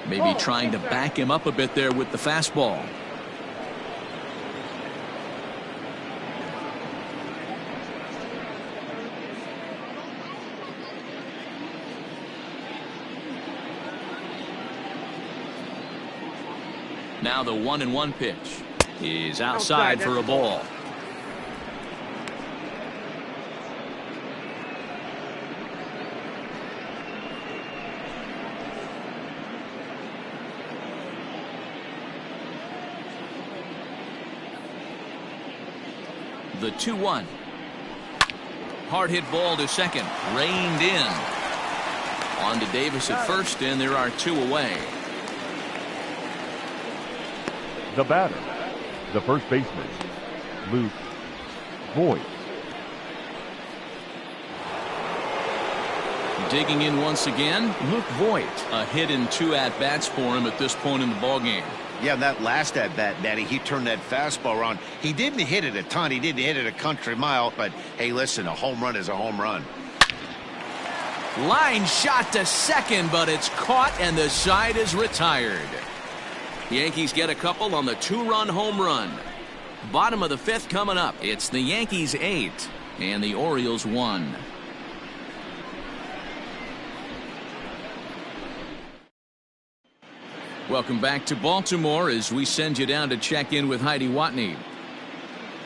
Maybe trying to back him up a bit there with the fastball. Now the 1-1 pitch is outside for a ball. The 2-1. Hard hit ball to second. Reined in. On to Davis at first, and there are 2 away. The batter, the first baseman, Luke Voigt. Digging in once again, Luke Voigt. A hit in 2 at-bats for him at this point in the ballgame. Yeah, that last at-bat, Daddy, he turned that fastball around. He didn't hit it a ton. He didn't hit it a country mile. But, hey, listen, a home run is a home run. Line shot to second, but it's caught, and the side is retired. The Yankees get a couple on the 2-run home run. Bottom of the 5th coming up. It's the Yankees 8 and the Orioles 1. Welcome back to Baltimore as we send you down to check in with Heidi Watney.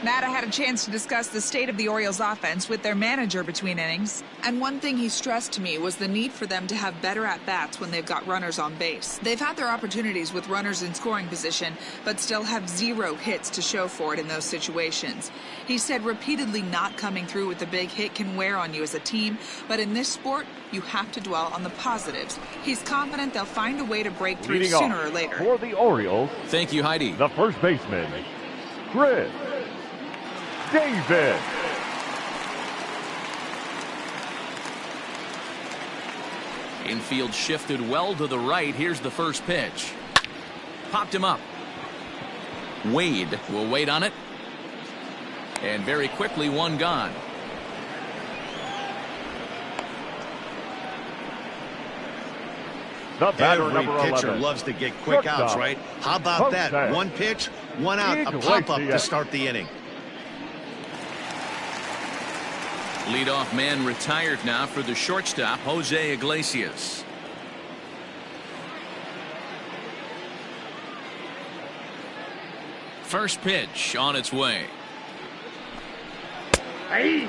Matt, I had a chance to discuss the state of the Orioles offense with their manager between innings. And one thing he stressed to me was the need for them to have better at-bats when they've got runners on base. They've had their opportunities with runners in scoring position, but still have 0 hits to show for it in those situations. He said repeatedly not coming through with a big hit can wear on you as a team, but in this sport, you have to dwell on the positives. He's confident they'll find a way to break through Leading sooner off or later. for the Orioles, Thank you, Heidi. the first baseman, Chris Davis. Infield shifted well to the right. Here's the first pitch. Popped him up. Wade will wait on it. And very quickly, one gone. The batter, Every number pitcher 11. loves to get quick outs, Shortstop. right? How about that? Jose. One pitch, one out, a pop-up to Iglesias. start the inning. Leadoff man retired now for the shortstop, Jose Iglesias. First pitch on its way. Hey.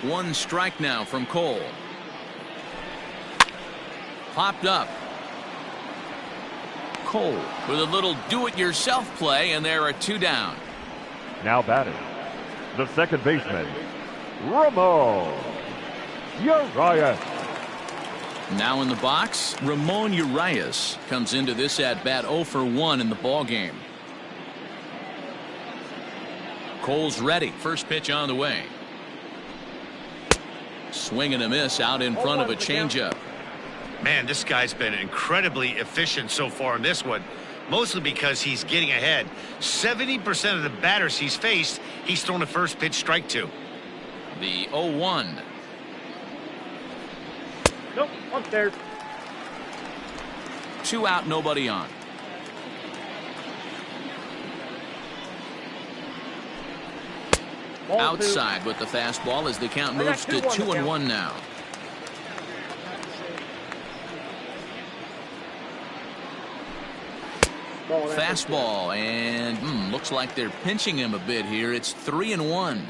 One strike now from Cole. Popped up. Cole with a little do-it-yourself play, and there are 2 down. Now batting, the second baseman, Ramon Urias. Now in the box, Ramon Urias comes into this at-bat 0 for 1 in the ballgame. Cole's ready. First pitch on the way. Swing and a miss out in front of a changeup. Man, this guy's been incredibly efficient so far in this one, mostly because he's getting ahead. 70% of the batters he's faced, he's thrown a first pitch strike to. The 0-1. Nope, upstairs. 2 out, nobody on. Ball Outside with the fastball as the count I got moves to 2-1 to 2-1 now. Ball, that's Fastball, and looks like they're pinching him a bit here. It's 3-1.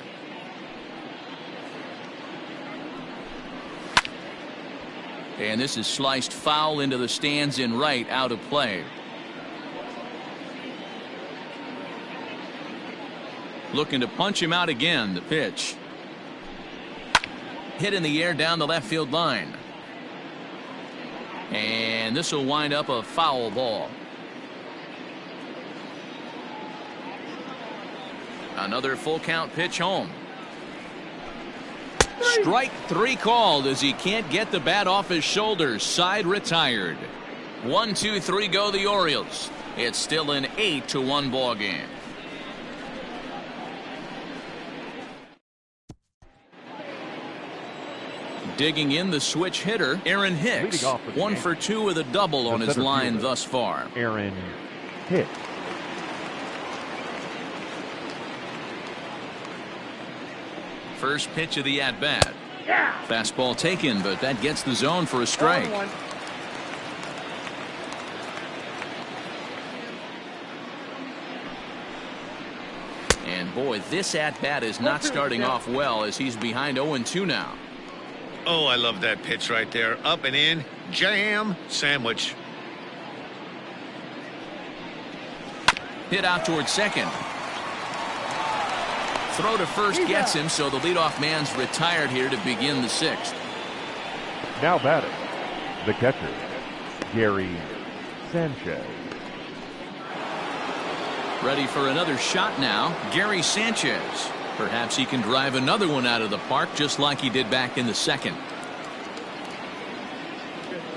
And this is sliced foul into the stands in right, out of play. Looking to punch him out again. The pitch. Hit in the air down the left field line. And this will wind up a foul ball. Another full count pitch home. Strike 3 called as he can't get the bat off his shoulders. Side retired. 1, 2, 3 go the Orioles. It's still an 8-1 ball game. Digging in the switch hitter, Aaron Hicks. 1 for 2 with a double on his line thus far. Aaron Hicks. First pitch of the at-bat. Yeah. Fastball taken, but that gets the zone for a strike. One. And boy, this at-bat is not starting off well as he's behind 0-2 now. Oh, I love that pitch right there. Up and in, jam, sandwich. Hit out towards second. Throw to first gets him, so the leadoff man's retired here to begin the 6th. Now batting, the catcher, Gary Sanchez. Ready for another shot now, Gary Sanchez. Perhaps he can drive another one out of the park just like he did back in the 2nd.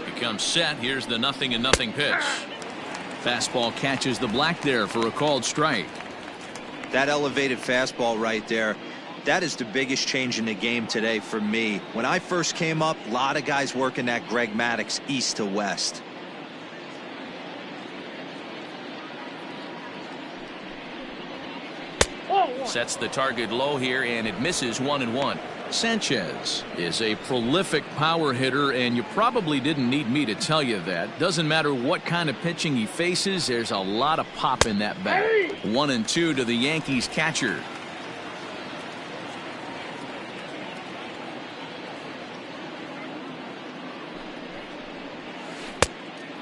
He comes set. Here's the 0-0 pitch. Fastball catches the black there for a called strike. That elevated fastball right there, that is the biggest change in the game today for me. When I first came up, a lot of guys working that Greg Maddux east to west. Sets the target low here, and it misses 1-1. Sanchez is a prolific power hitter, and you probably didn't need me to tell you that. Doesn't matter what kind of pitching he faces, there's a lot of pop in that bat. 1-2 to the Yankees catcher.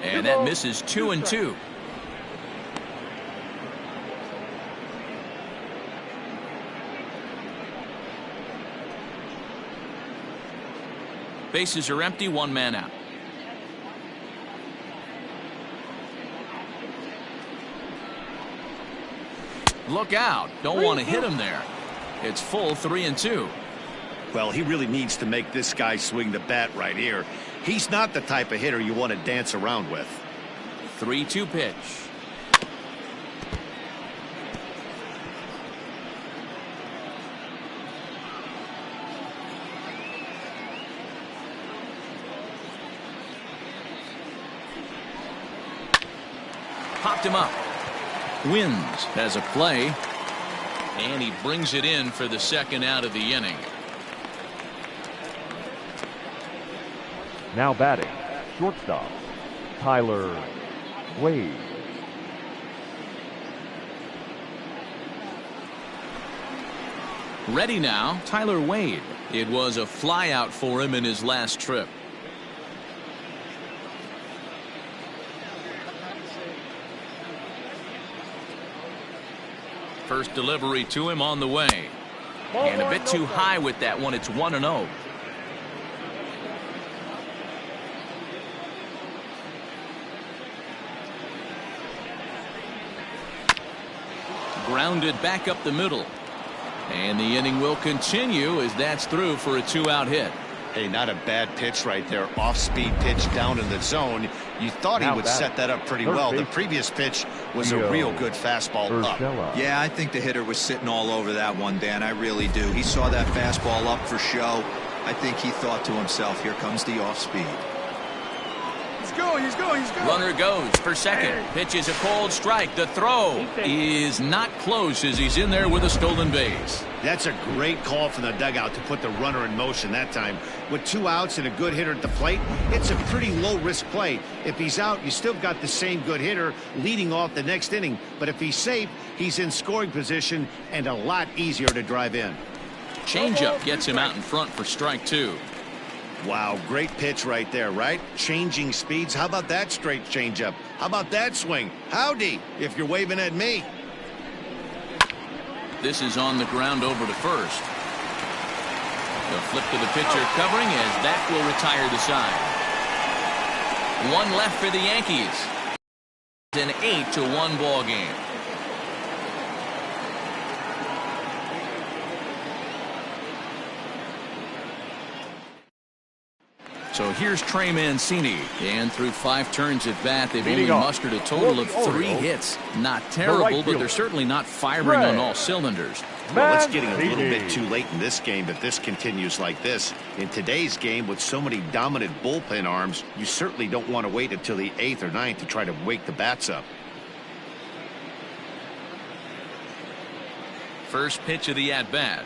And that misses 2-2. Bases are empty, 1 man out. Look out. Don't want to hit him there. It's full 3-2. Well, he really needs to make this guy swing the bat right here. He's not the type of hitter you want to dance around with. 3-2 pitch. Popped him up. Wins has a play, and he brings it in for the second out of the inning. Now batting, shortstop, Tyler Wade. Ready now, Tyler Wade. It was a flyout for him in his last trip. First delivery to him on the way. And a bit too high with that one. It's 1-0. Grounded back up the middle. And the inning will continue as that's through for a 2-out hit. Hey, not a bad pitch right there. Off-speed pitch down in the zone. You thought he would set that up pretty well. The previous pitch was a real good fastball up. Yeah, I think the hitter was sitting all over that one, Dan. I really do. He saw that fastball up for show. I think he thought to himself, here comes the off-speed. He's going. Runner goes for second. Pitch is a cold strike. The throw is not close as he's in there with a stolen base. That's a great call from the dugout to put the runner in motion that time. With 2 outs and a good hitter at the plate, it's a pretty low-risk play. If he's out, you still got the same good hitter leading off the next inning. But if he's safe, he's in scoring position and a lot easier to drive in. Changeup gets him out in front for strike 2. Wow, great pitch right there, right? Changing speeds. How about that straight changeup? How about that swing? Howdy, if you're waving at me. This is on the ground over to first. The flip to the pitcher covering as that will retire the side. 1 left for the Yankees. It's an 8-1 ball game. So here's Trey Mancini, and through 5 turns at bat, they've only mustered a total of 3 hits. Not terrible, but they're certainly not firing on all cylinders. Well, it's getting a little bit too late in this game if this continues like this. In today's game, with so many dominant bullpen arms, you certainly don't want to wait until the 8th or 9th to try to wake the bats up. First pitch of the at-bat.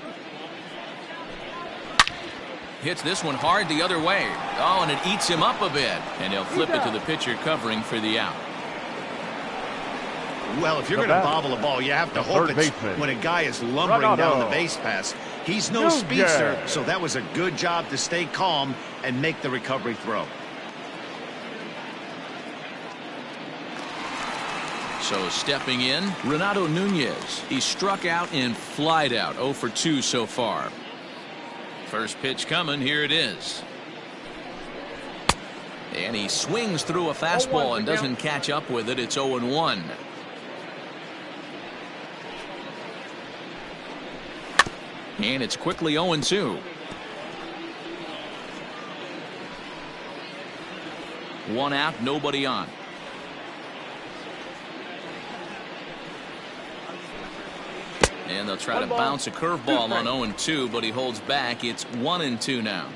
Hits this one hard the other way. Oh, and it eats him up a bit. And they'll flip it to the pitcher covering for the out. Well, if you're going to bobble a ball, you have to hope it's when a guy is lumbering down the base pass. He's no speedster, so that was a good job to stay calm and make the recovery throw. So stepping in, Renato Nunez. He struck out and flied out. 0 for 2 so far. First pitch coming. Here it is. And he swings through a fastball and doesn't catch up with it. It's 0-1. And it's quickly 0-2. 1 out, nobody on. And they'll try to bounce a curveball on 0-2, but he holds back. It's 1-2 now.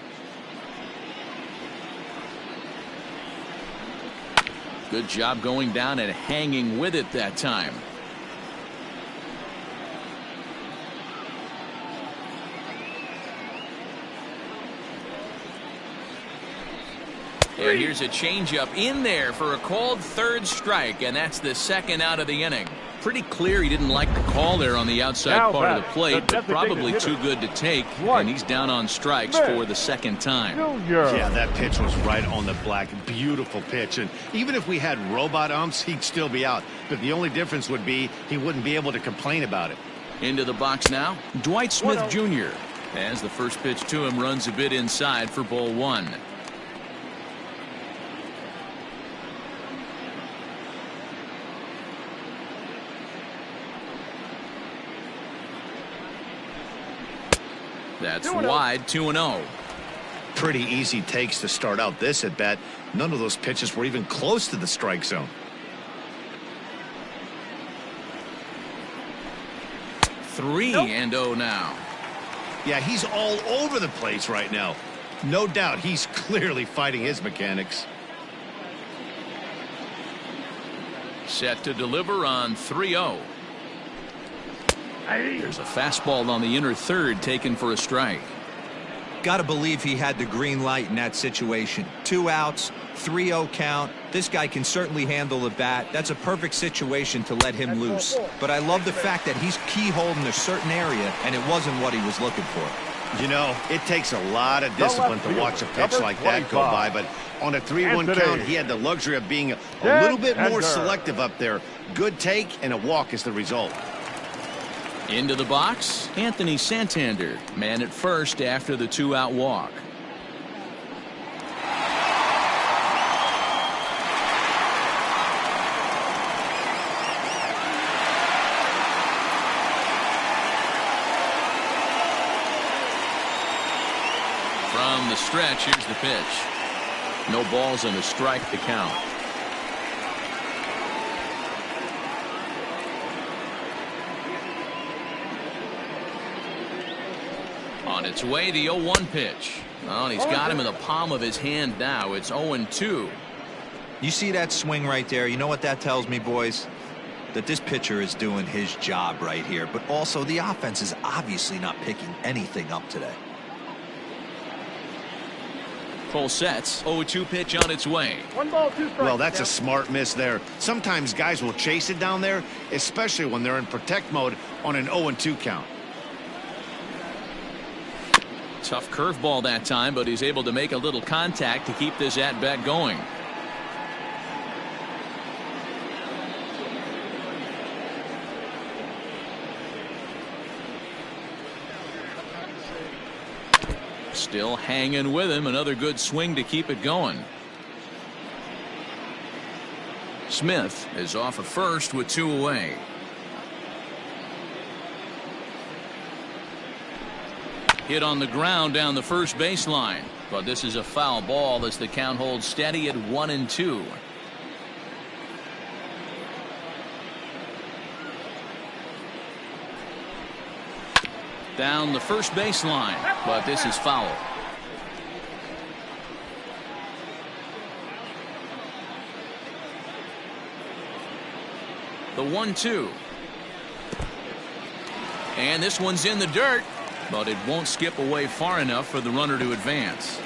Good job going down and hanging with it that time. And here's a changeup in there for a called third strike, and that's the second out of the inning. Pretty clear he didn't like the call there on the outside Now part of the back, plate, the but probably designated too hitter. good to take, Right. and he's down on strikes Smith. for the second time. Junior. Yeah, that pitch was right on the black. Beautiful pitch. And even if we had robot umps, he'd still be out. But the only difference would be he wouldn't be able to complain about it. Into the box now, Dwight Smith 1-0. Jr. As the first pitch to him runs a bit inside for ball one. That's 2-0. wide, 2-0. Pretty easy takes to start out this at bat. None of those pitches were even close to the strike zone. 3-0 now. Yeah, he's all over the place right now. No doubt he's clearly fighting his mechanics. Set to deliver on 3-0. There's a fastball on the inner third taken for a strike. Got to believe he had the green light in that situation. 2 outs, 3-0 count. This guy can certainly handle the bat. That's a perfect situation to let him loose. But I love the fact that he's keyholed in a certain area, and it wasn't what he was looking for. You know, it takes a lot of discipline to watch a pitch like that go by, but on a 3-1 count, he had the luxury of being a little bit more selective up there. Good take, and a walk is the result. Into the box, Anthony Santander, man at first after the 2-out walk. From the stretch, here's the pitch. No balls and a strike to count. On its way, the 0-1 pitch. Oh, and he's got him in the palm of his hand now. It's 0-2. You see that swing right there? You know what that tells me, boys? That this pitcher is doing his job right here. But also, the offense is obviously not picking anything up today. Full sets. 0-2 pitch on its way. 1 ball, 2 strikes. Well, that's a smart miss there. Sometimes guys will chase it down there, especially when they're in protect mode on an 0-2 count. Tough curveball that time, but he's able to make a little contact to keep this at-bat going. Still hanging with him. Another good swing to keep it going. Smith is off at first with 2 away. Hit on the ground down the first baseline, but this is a foul ball as the count holds steady at 1-2. Down the first baseline, but this is foul. The 1-2. And this one's in the dirt, but it won't skip away far enough for the runner to advance.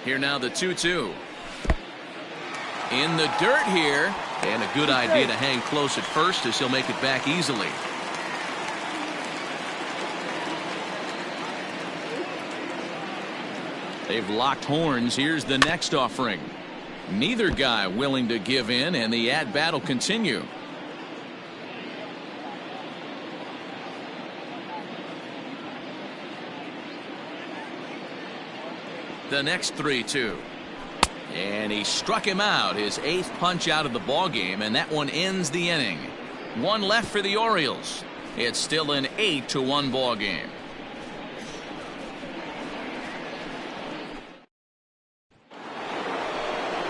Here now the 2-2. In the dirt here, and a good idea to hang close at first as he'll make it back easily. They've locked horns. Here's the next offering. Neither guy willing to give in, and the at-bat will continue. The next 3-2. And he struck him out, his 8th punch out of the ball game, and that one ends the inning. 1 left for the Orioles. It's still an 8-1 ball game.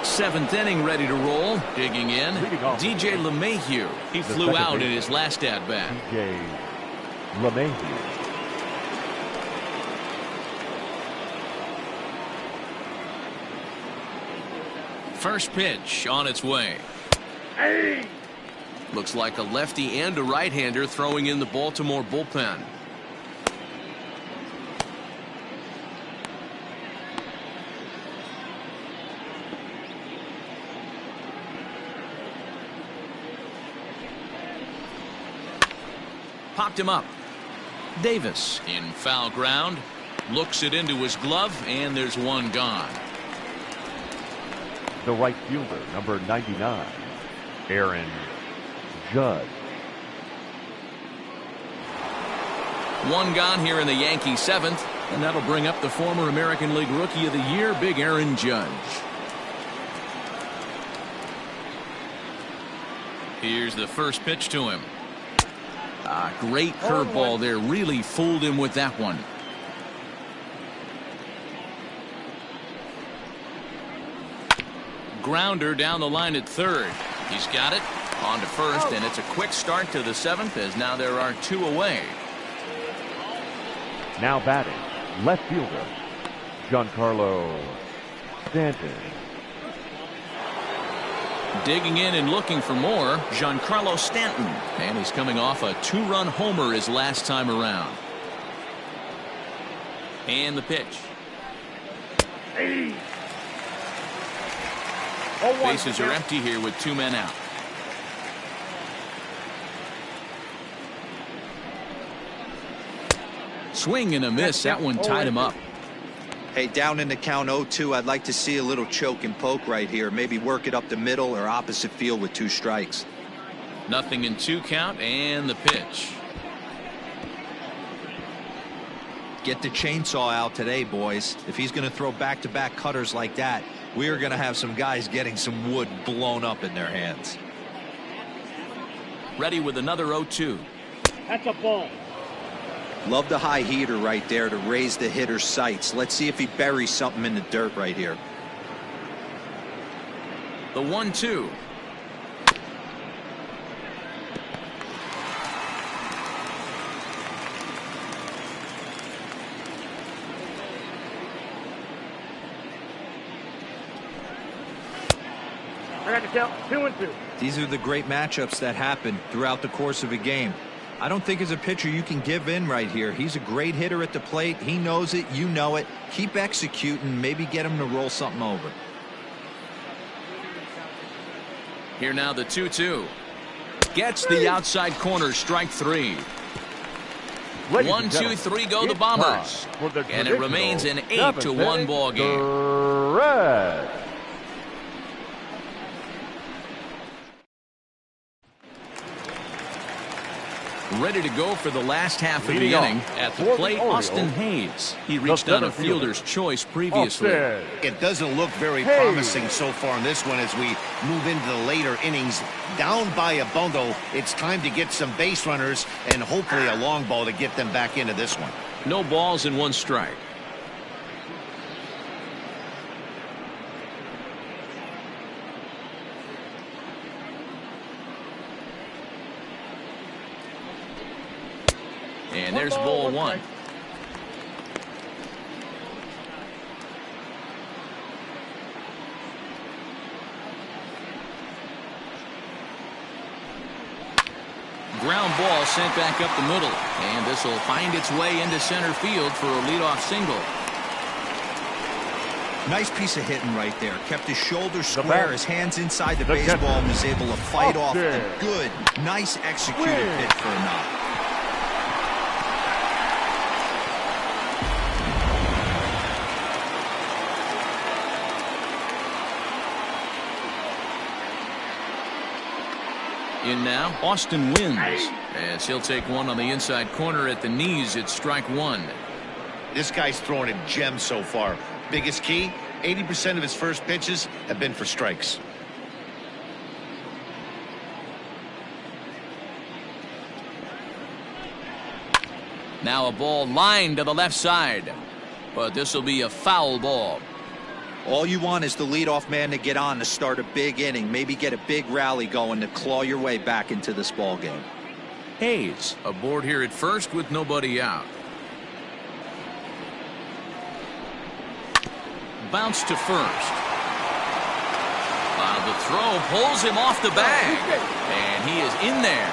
Seventh inning ready to roll. Digging in, DJ LeMahieu. He flew out in his last at-bat. DJ LeMahieu. First pitch on its way. Looks like a lefty and a right-hander throwing in the Baltimore bullpen. Popped him up. Davis in foul ground. Looks it into his glove, and there's one gone. The right fielder, number 99, Aaron Judge. One gone here in the Yankee seventh, and that'll bring up the former American League Rookie of the Year, Big Aaron Judge. Here's the first pitch to him. Great curveball there. Really fooled him with that one. Grounder down the line at third. He's got it. On to first, and it's a quick start to the seventh, as now there are two away. Now batting, left fielder, Giancarlo Stanton. Digging in and looking for more, Giancarlo Stanton. And he's coming off a two-run homer his last time around. And the pitch. Bases are empty here with two men out. Swing and a miss. That one tied him up. Hey, down in the count 0-2, I'd like to see a little choke and poke right here. Maybe work it up the middle or opposite field with 2 strikes. Nothing in 2 count, and the pitch. Get the chainsaw out today, boys. If he's going to throw back-to-back cutters like that, we are going to have some guys getting some wood blown up in their hands. Ready with another 0-2. That's a ball. Love the high heater right there to raise the hitter's sights. Let's see if he buries something in the dirt right here. The 1-2. I got to count 2-2. These are the great matchups that happen throughout the course of a game. I don't think as a pitcher you can give in right here. He's a great hitter at the plate. He knows it. You know it. Keep executing. Maybe get him to roll something over. Here now the 2-2. Gets the outside corner. Strike 3. 1, 2, 3 go the Bombers. And it remains an 8-1 ball game. Red. Ready to go for the last half of the inning. At the plate, Austin Hayes. He reached on a fielder's choice previously. It doesn't look very promising so far in this one as we move into the later innings. Down by a bundle, it's time to get some base runners and hopefully a long ball to get them back into this one. No balls and 1 strike. And there's ball 1. Ground ball sent back up the middle. And this will find its way into center field for a leadoff single. Nice piece of hitting right there. Kept his shoulders square, his hands inside the baseball, and was able to fight off a good, nice executed pitch for a knock. In now, Austin wins, as he'll take one on the inside corner at the knees. It's strike 1. This guy's throwing a gem so far. Biggest key, 80% of his first pitches have been for strikes. Now a ball lined to the left side, but this will be a foul ball. All you want is the leadoff man to get on to start a big inning, maybe get a big rally going to claw your way back into this ball game. Hayes aboard here at first with nobody out. Bounce to first. The throw pulls him off the bag, and he is in there.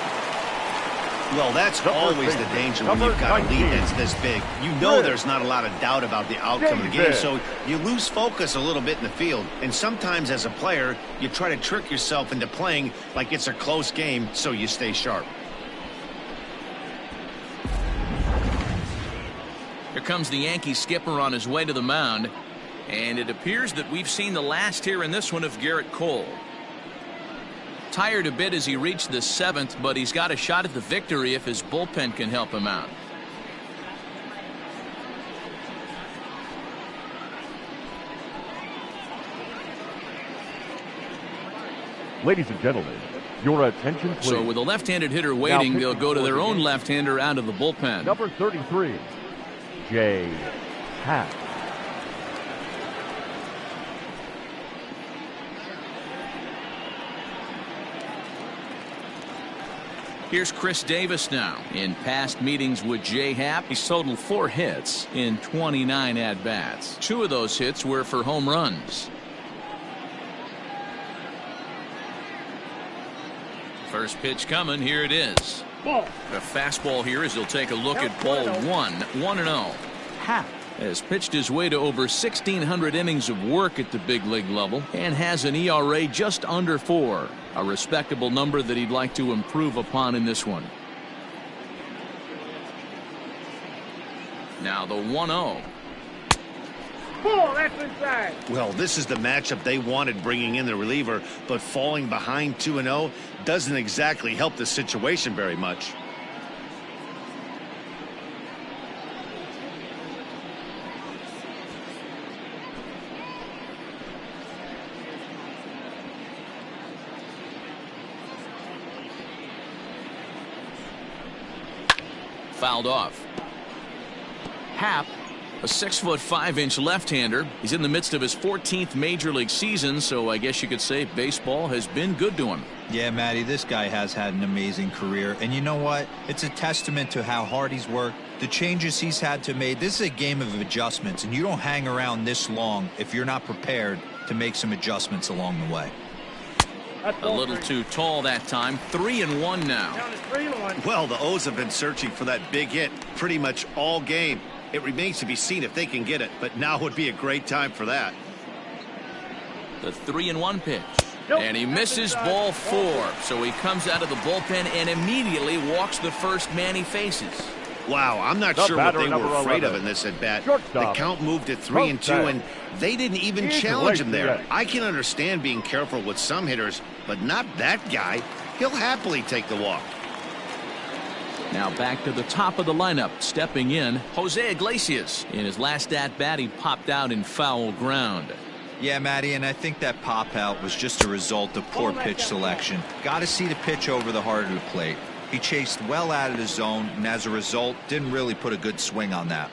Well, that's always the danger when you've got a lead that's this big. You know there's not a lot of doubt about the outcome of the game, so you lose focus a little bit in the field. And sometimes as a player, you try to trick yourself into playing like it's a close game so you stay sharp. Here comes the Yankee skipper on his way to the mound. And it appears that we've seen the last here in this one of Garrett Cole. Tired a bit as he reached the 7th, but he's got a shot at the victory if his bullpen can help him out. Ladies and gentlemen, your attention please. So with a left-handed hitter waiting, they'll go to their own left-hander out of the bullpen. Number 33, Jay Happ. Here's Chris Davis now. In past meetings with Jay Happ, he's totaled 4 hits in 29 at-bats. 2 of those hits were for home runs. First pitch coming. Here it is. Ball. A fastball here as he'll take a look at ball 1-0. Happ has pitched his way to over 1,600 innings of work at the big league level and has an ERA just under 4. A respectable number that he'd like to improve upon in this one. Now the 1-0. Ball. That's inside. Well, this is the matchup they wanted, bringing in the reliever, but falling behind 2-0 doesn't exactly help the situation very much. Fouled off. Happ, a 6'5" left-hander. He's in the midst of his 14th major league season, so I guess you could say baseball has been good to him. Yeah, Matty, this guy has had an amazing career. And you know what? It's a testament to how hard he's worked, the changes he's had to make. This is a game of adjustments, and you don't hang around this long if you're not prepared to make some adjustments along the way. A little too tall that time. 3-1 now. Down to 3-1. Well, the O's have been searching for that big hit pretty much all game. It remains to be seen if they can get it, but now would be a great time for that. The 3-1 pitch. Nope. And he misses ball 4. So he comes out of the bullpen and immediately walks the first man he faces. Wow, I'm not The sure what batter, they were number afraid of 11. in this at bat. Shortstop. The count moved to 3-2, and they didn't even challenge him there. Yes. I can understand being careful with some hitters, but not that guy. He'll happily take the walk. Now back to the top of the lineup. Stepping in, Jose Iglesias. In his last at-bat, he popped out in foul ground. Yeah, Matty, and I think that pop out was just a result of poor pitch selection. Got to see the pitch over the heart of the plate. He chased well out of the zone, and as a result, didn't really put a good swing on that.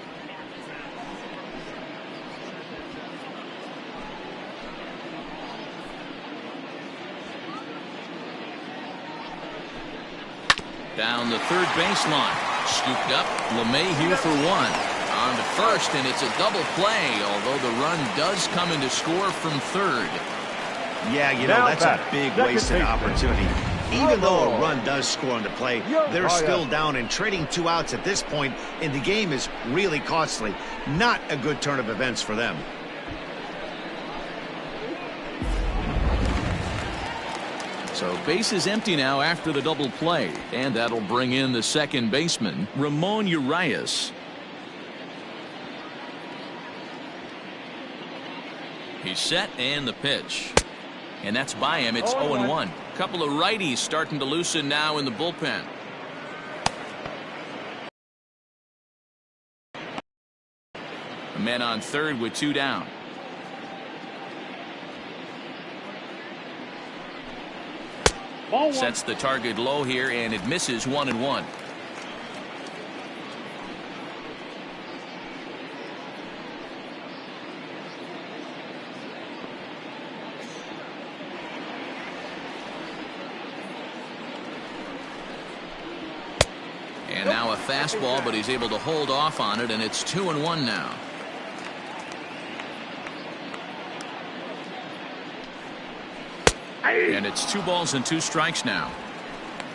Down the third baseline. Scooped up. LeMahieu for 1. On to first, and it's a double play, although the run does come into score from third. Yeah, you know, Now that's back, a big second wasted baseman. opportunity. Even though a run does score on the play, they're still down, and trading 2 outs at this point in the game is really costly. Not a good turn of events for them. So base is empty now after the double play, and that'll bring in the second baseman, Ramon Urias. He's set, and the pitch. And that's by him. It's 0-1. Couple of righties starting to loosen now in the bullpen. A man on third with 2 down. Ball 1. Sets the target low here, and it misses 1-1. And now a fastball, but he's able to hold off on it, and it's 2-1 now. And it's 2 balls and 2 strikes now.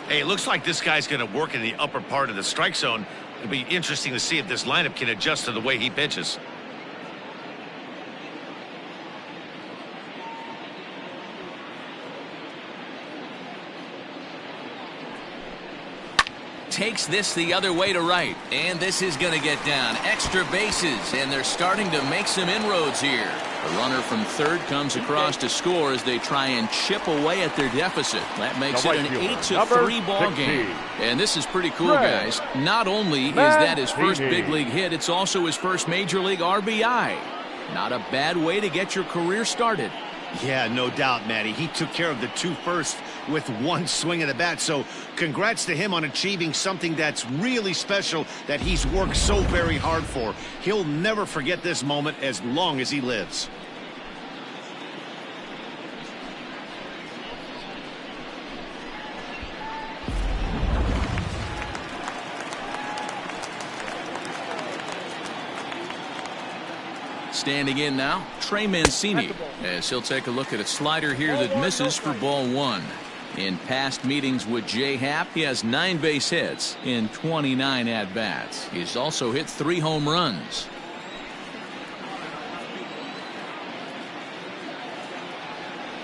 Hey, it looks like this guy's going to work in the upper part of the strike zone. It'll be interesting to see if this lineup can adjust to the way he pitches. takes this the other way to right. And this is going to get down. Extra bases, and they're starting to make some inroads here. The runner from third comes across to score as they try and chip away at their deficit. That makes it an 8-3 ball game. And this is pretty cool, guys. Not only is that his first big league hit, it's also his first major league RBI. Not a bad way to get your career started. Yeah, no doubt, Matty. He took care of the two first with one swing of the bat. So congrats to him on achieving something that's really special that he's worked so very hard for. He'll never forget this moment as long as he lives. Standing in now, Trey Mancini, as he'll take a look at a slider here that misses for ball one. In past meetings with J-Happ, he has 9 base hits in 29 at-bats. He's also hit 3 home runs.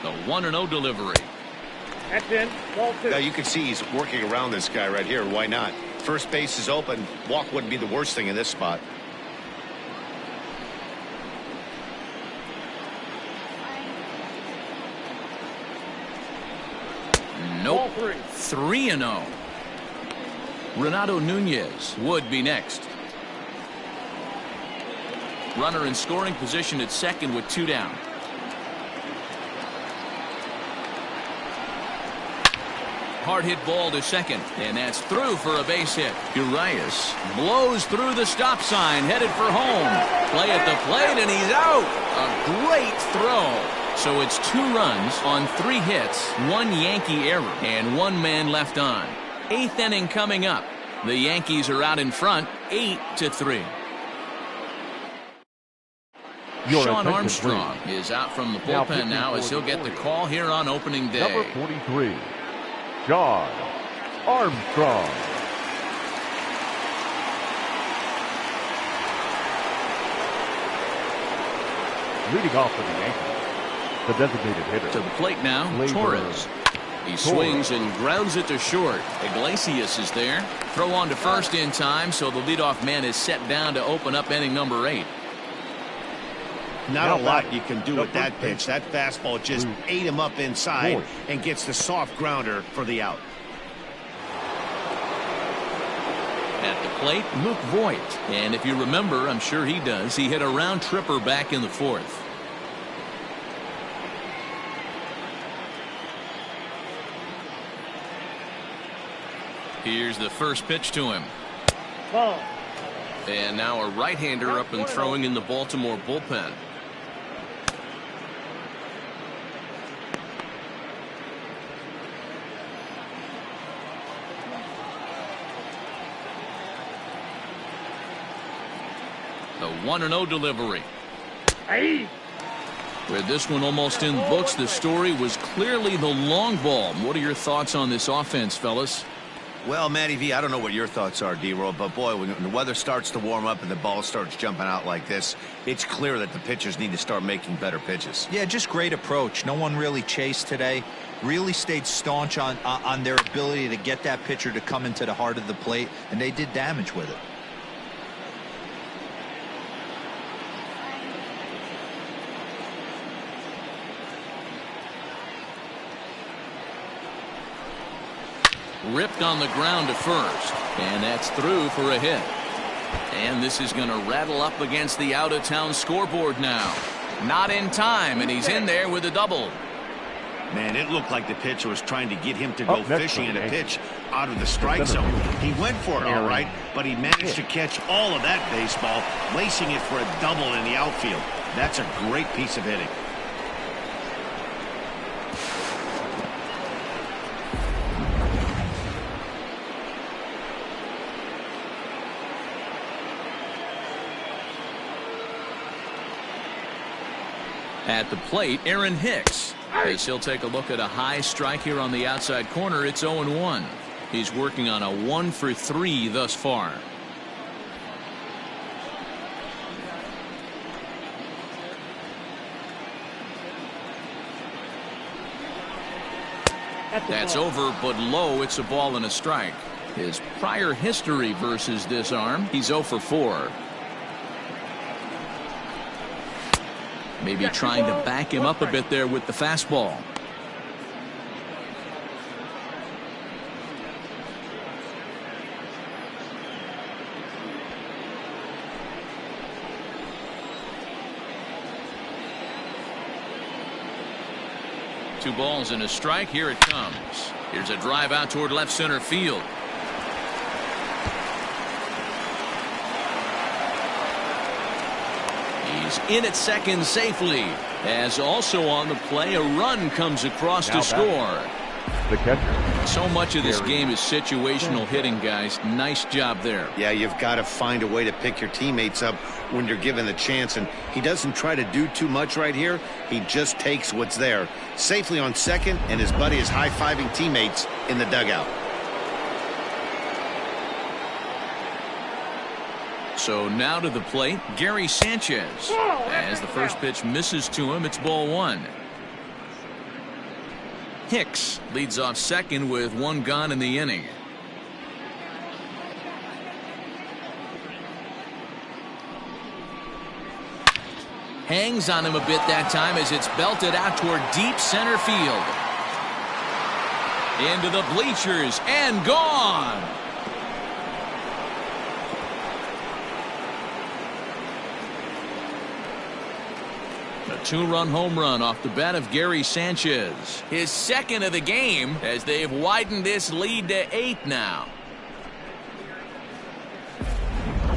The 1-0 delivery. That's in. Ball 2. Now you can see he's working around this guy right here. Why not? First base is open. Walk wouldn't be the worst thing in this spot. Nope. 3-0. Renato Nunez would be next. Runner in scoring position at second with 2 down. Hard hit ball to second, and that's through for a base hit. Urias blows through the stop sign, headed for home. Play at the plate, and he's out. A great throw. So it's 2 runs on 3 hits, 1 Yankee error, and 1 man left on. 8th inning coming up. The Yankees are out in front, 8-3. Sean Armstrong is out from the bullpen now as he'll get the call here on opening day. Number 43, Sean Armstrong. Leading off for the Yankees, the designated hitter. To the plate now, Torres. He swings and grounds it to short. Iglesias is there. Throw on to first in time, so the leadoff man is set down to open up inning number 8. Not a lot you can do with that pitch. That fastball just ate him up inside and gets the soft grounder for the out. At the plate, Luke Voigt. And if you remember, I'm sure he does, he hit a round tripper back in the 4th. Here's the first pitch to him. Ball. And now a right-hander up and throwing in the Baltimore bullpen. The 1-0 delivery. Hey. With this one almost in the books, the story was clearly the long ball. What are your thoughts on this offense, fellas? Well, Matty V, I don't know what your thoughts are, D-Roll, but boy, when the weather starts to warm up and the ball starts jumping out like this, it's clear that the pitchers need to start making better pitches. Yeah, just great approach. No one really chased today. Really stayed staunch on their ability to get that pitcher to come into the heart of the plate, and they did damage with it. Ripped on the ground to first, and that's through for a hit. And this is going to rattle up against the out-of-town scoreboard now. Not in time, and he's in there with a double. Man, it looked like the pitcher was trying to get him to go fishing at a pitch out of the strike zone. He went for it all right, but he managed to catch all of that baseball, lacing it for a double in the outfield. That's a great piece of hitting. At the plate, Aaron Hicks. As he'll take a look at a high strike here on the outside corner, it's 0-1. He's working on a 1-for-3 thus far. That's over, but low. It's a ball and a strike. His prior history versus this arm, he's 0 for 4. Maybe trying to back him up a bit there with the fastball. Two balls and a strike. Here it comes. Here's a drive out toward left center field. He's in at second safely. As also on the play, a run comes across to score. The catcher. So much of this game is situational hitting, guys. Nice job there. Yeah, you've got to find a way to pick your teammates up when you're given the chance, and he doesn't try to do too much right here. He just takes what's there. Safely on second, and his buddy is high-fiving teammates in the dugout. So now to the plate, Gary Sanchez. As the first pitch misses to him, it's ball 1. Hicks leads off second with 1 gone in the inning. Hangs on him a bit that time as it's belted out toward deep center field. Into the bleachers and gone. A 2-run home run off the bat of Gary Sanchez. His second of the game as they've widened this lead to 8 now.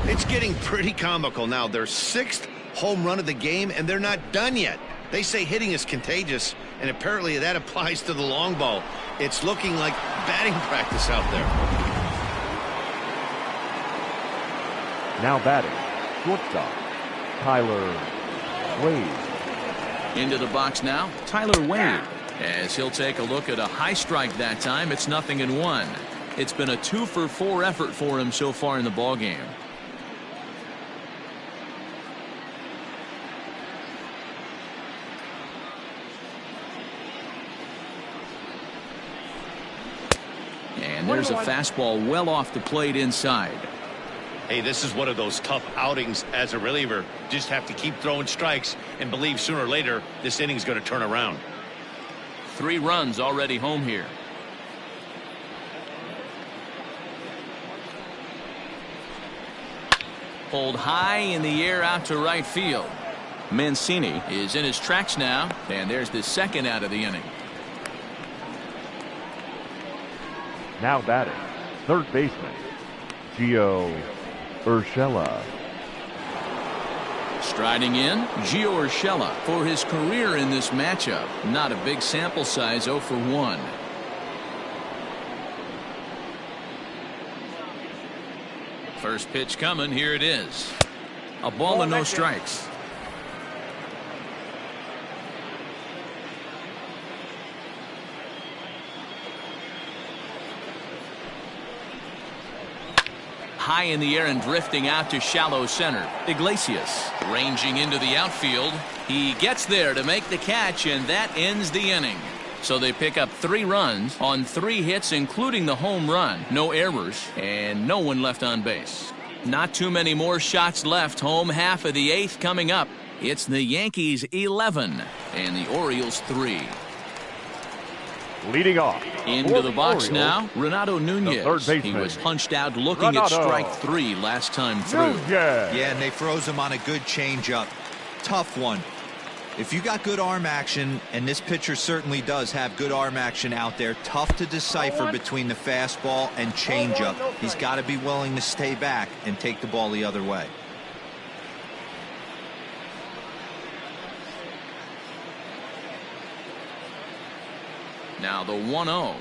It's getting pretty comical now. Their 6th home run of the game, and they're not done yet. They say hitting is contagious, and apparently that applies to the long ball. It's looking like batting practice out there. Now batting, shortstop, Tyler Wade. Into the box now, Tyler Wade. As he'll take a look at a high strike that time, it's 0-1. It's been a 2 for 4 effort for him so far in the ballgame. And there's a fastball well off the plate inside. Hey, this is one of those tough outings as a reliever. Just have to keep throwing strikes and believe sooner or later this inning's going to turn around. 3 runs already home here. Pulled high in the air out to right field. Mancini is in his tracks now, and there's the second out of the inning. Now batting, third baseman, Gio Urshela. Striding in, Gio Urshela for his career in this matchup. Not a big sample size, 0 for 1. First pitch coming, here it is. A ball and no strikes. High in the air and drifting out to shallow center. Iglesias ranging into the outfield. He gets there to make the catch, and that ends the inning. So they pick up 3 runs on 3 hits, including the home run. No errors and no one left on base. Not too many more shots left. Home half of the 8th coming up. It's the Yankees 11 and the Orioles 3. Leading off. Into the box now, Renato Nunez. He was punched out looking at strike 3 last time through. Yeah, and they froze him on a good changeup. Tough one. If you got good arm action, and this pitcher certainly does have good arm action out there, tough to decipher between the fastball and changeup. He's got to be willing to stay back and take the ball the other way. Now the 1-0.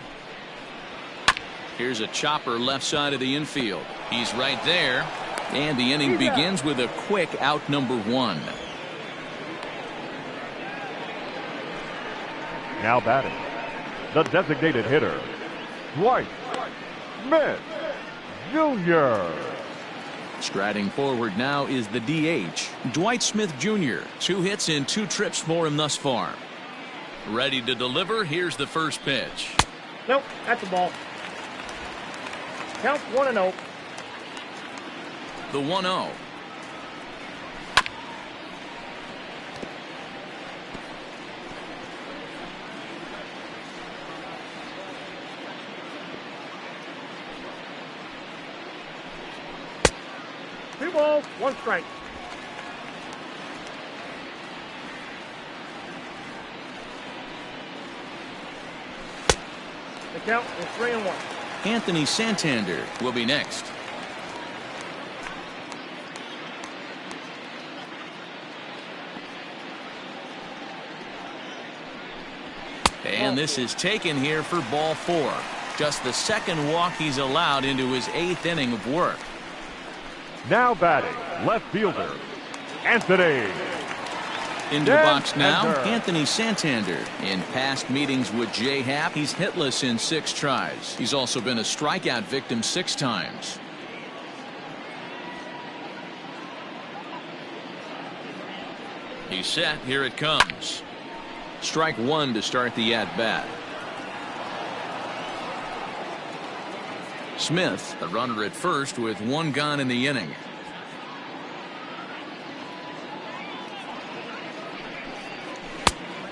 Here's a chopper left side of the infield. He's right there. And the inning begins with a quick out number 1. Now batting, the designated hitter, Dwight Smith Jr. Striding forward now is the DH, Dwight Smith Jr. 2 hits and 2 trips for him thus far. Ready to deliver. Here's the first pitch. Nope, that's a ball. Count 1-0. The 1-0. Two balls, one strike. The count is 3-1. Anthony Santander will be next. And this is taken here for ball 4. Just the second walk he's allowed into his 8th inning of work. Now batting, left fielder, Anthony. Into the box now, Anthony Santander. In past meetings with Jay Happ, he's hitless in 6 tries. He's also been a strikeout victim 6 times. He's set. Here it comes. Strike 1 to start the at-bat. Smith, the runner at first with 1 gone in the inning.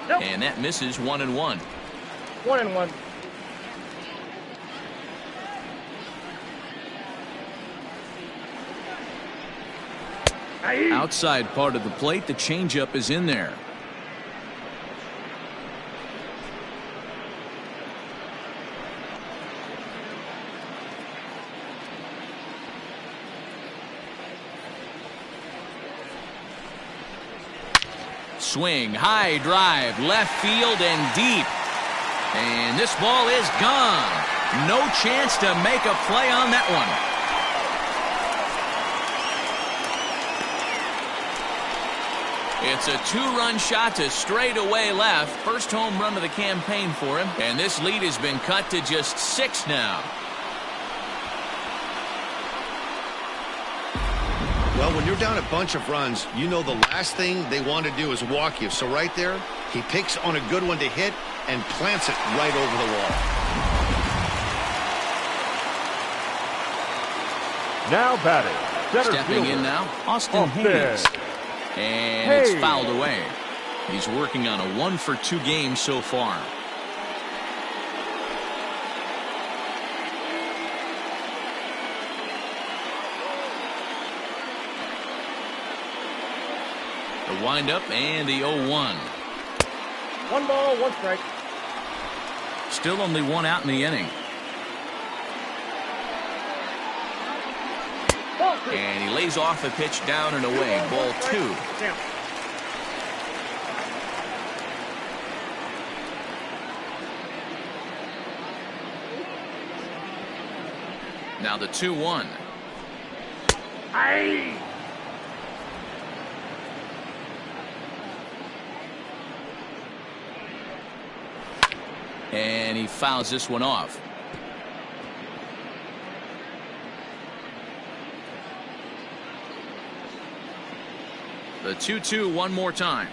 Nope. And that misses 1-1. 1-1. Outside part of the plate, the changeup is in there. Swing, high drive, left field and deep. And this ball is gone. No chance to make a play on that one. It's a 2-run shot to straightaway left. First home run of the campaign for him. And this lead has been cut to just 6 now. Well, when you're down a bunch of runs, you know the last thing they want to do is walk you. So right there, he picks on a good one to hit and plants it right over the wall. Now batting, center Stepping fielder, in now, Austin Hayes. And it's fouled away. He's working on a 1-for-2 game so far. The windup and the 0-1. 1 ball, 1 strike. Still only 1 out in the inning. Ball 2. And he lays off a pitch down and away. Ball 2. Count. Now the 2-1. Aye. And he fouls this one off. The 2-2 one more time.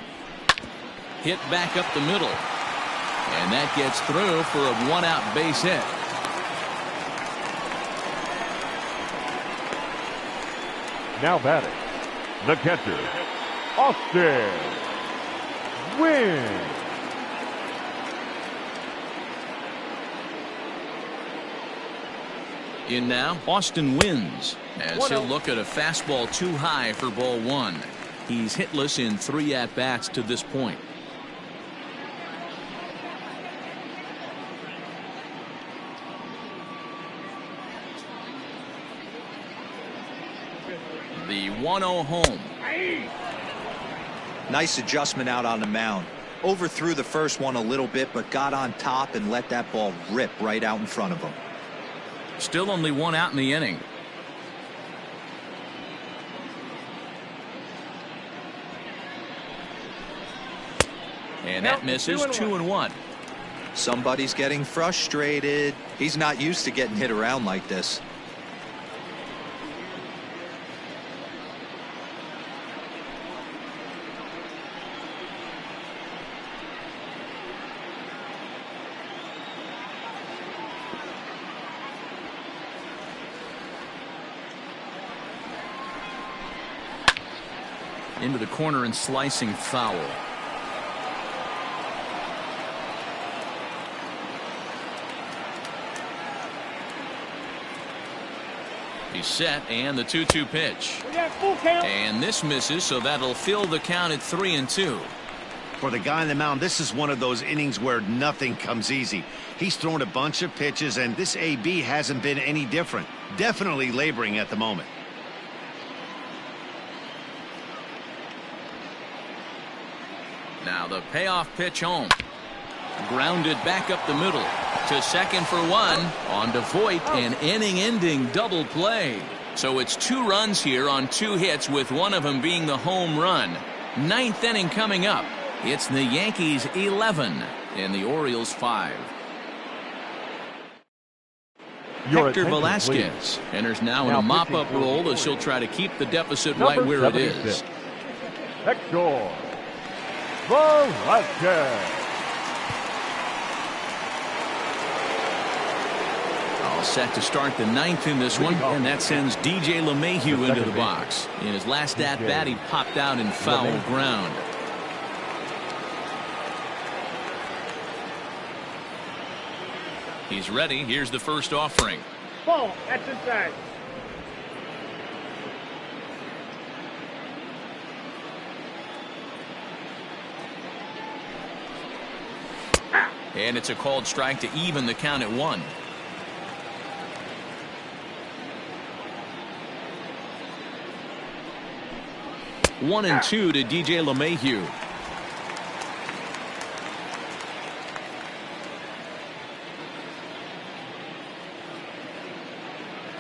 Hit back up the middle. And that gets through for a 1-out base hit. Now batting, the catcher, Austin Wynn. In now, Austin wins as he'll look at a fastball too high for ball 1. He's hitless in 3 at-bats to this point. The 1-0 home. Nice adjustment out on the mound. Overthrew the first one a little bit, but got on top and let that ball rip right out in front of him. Still only 1 out in the inning. And that misses 2-1. Somebody's getting frustrated. He's not used to getting hit around like this. Into the corner and slicing foul. He's set, and the 2-2 pitch. And this misses, so that'll fill the count at 3-2. For the guy on the mound, this is one of those innings where nothing comes easy. He's thrown a bunch of pitches, and this AB hasn't been any different. Definitely laboring at the moment. Now the payoff pitch home. Grounded back up the middle. To second for one. On to Voit, an inning-ending double play. So it's 2 runs here on 2 hits, with one of them being the home run. 9th inning coming up. It's the Yankees 11 and the Orioles 5. Hector Velasquez enters now in a mop-up role as he'll try to keep the deficit right where it is. Hector Velasquez. All set to start the 9th in this one, and that sends DJ LeMahieu into the box. In his last at-bat, he popped out in foul ground. He's ready. Here's the first offering. Ball. That's inside. And it's a called strike to even the count at 1. One and 2 to DJ LeMahieu.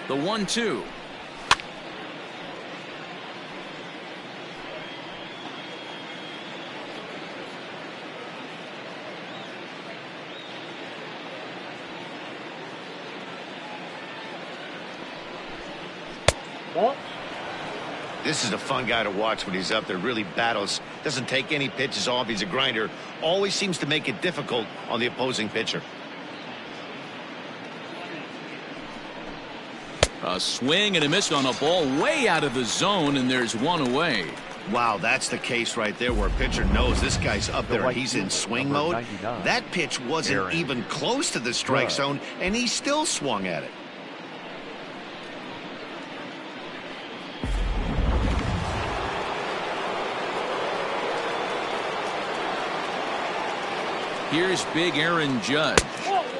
The 1-2. Ball. This is a fun guy to watch when he's up there. Really battles. Doesn't take any pitches off. He's a grinder. Always seems to make it difficult on the opposing pitcher. A swing and a miss on a ball way out of the zone, and there's one away. Wow, that's the case right there where a pitcher knows this guy's up there and he's in swing mode. That pitch wasn't even close to the strike zone, and he still swung at it. Here's big Aaron Judge.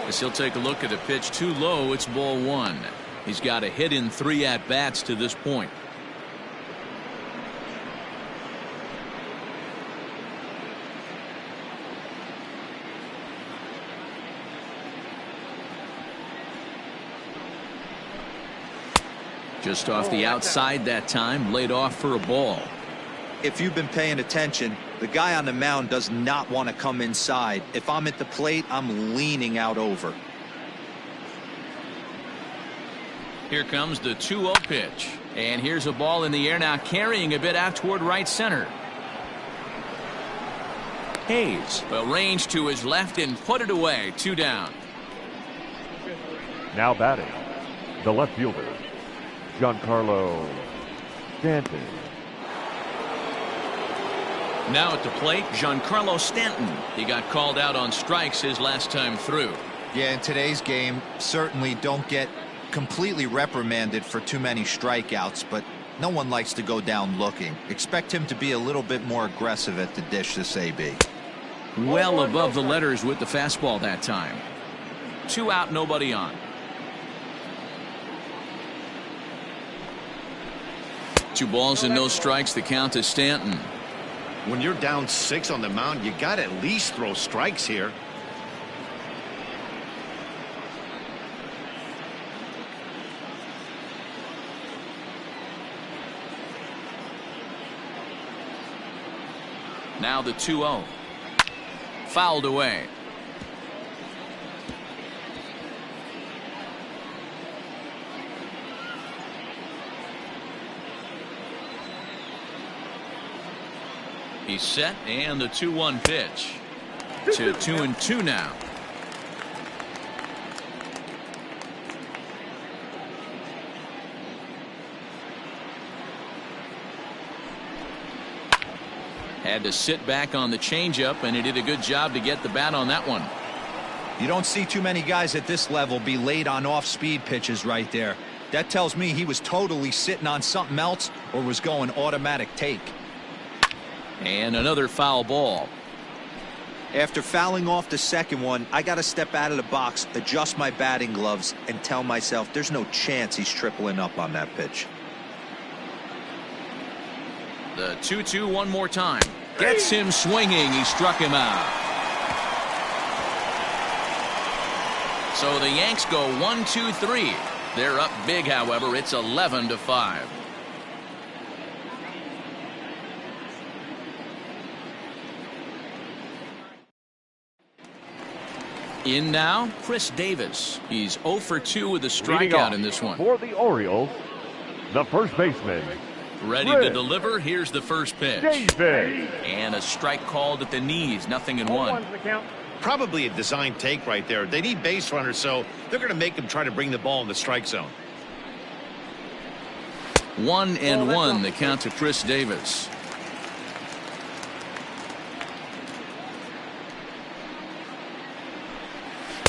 As he'll take a look at a pitch too low, it's ball 1. He's got a hit in 3 at-bats to this point. Just off the outside that time, laid off for a ball. If you've been paying attention, the guy on the mound does not want to come inside. If I'm at the plate, I'm leaning out over. Here comes the 2-0 pitch. And here's a ball in the air now, carrying a bit out toward right center. Hayes will range to his left and put it away. 2 down. Now batting, the left fielder, Giancarlo Stanton. Now at the plate, Giancarlo Stanton. He got called out on strikes his last time through. Yeah, in today's game, certainly don't get completely reprimanded for too many strikeouts, but no one likes to go down looking. Expect him to be a little bit more aggressive at the dish this AB. Well above the letters with the fastball that time. 2 out, nobody on. Two balls and no strikes. The count to Stanton. When you're down 6 on the mound, you got to at least throw strikes here. Now the 2-0. Fouled away. He's set, and the 2-1 pitch. To 2-2 now. Had to sit back on the changeup, and he did a good job to get the bat on that one. You don't see too many guys at this level be late on off-speed pitches right there. That tells me he was totally sitting on something else or was going automatic take. And another foul ball. After fouling off the second one, I got to step out of the box, adjust my batting gloves, and tell myself there's no chance he's tripling up on that pitch. The 2-2 one more time. Gets him swinging. He struck him out. So the Yanks go 1-2-3. They're up big, however. It's 11-5. In now, Chris Davis. He's 0 for 2 with a strikeout in this one. For the Orioles, the first baseman. Ready to deliver. Here's the first pitch. Davis. And a strike called at the knees. 0-1. Probably a design take right there. They need base runners, so they're going to make him try to bring the ball in the strike zone. 1-1 the count to Chris Davis.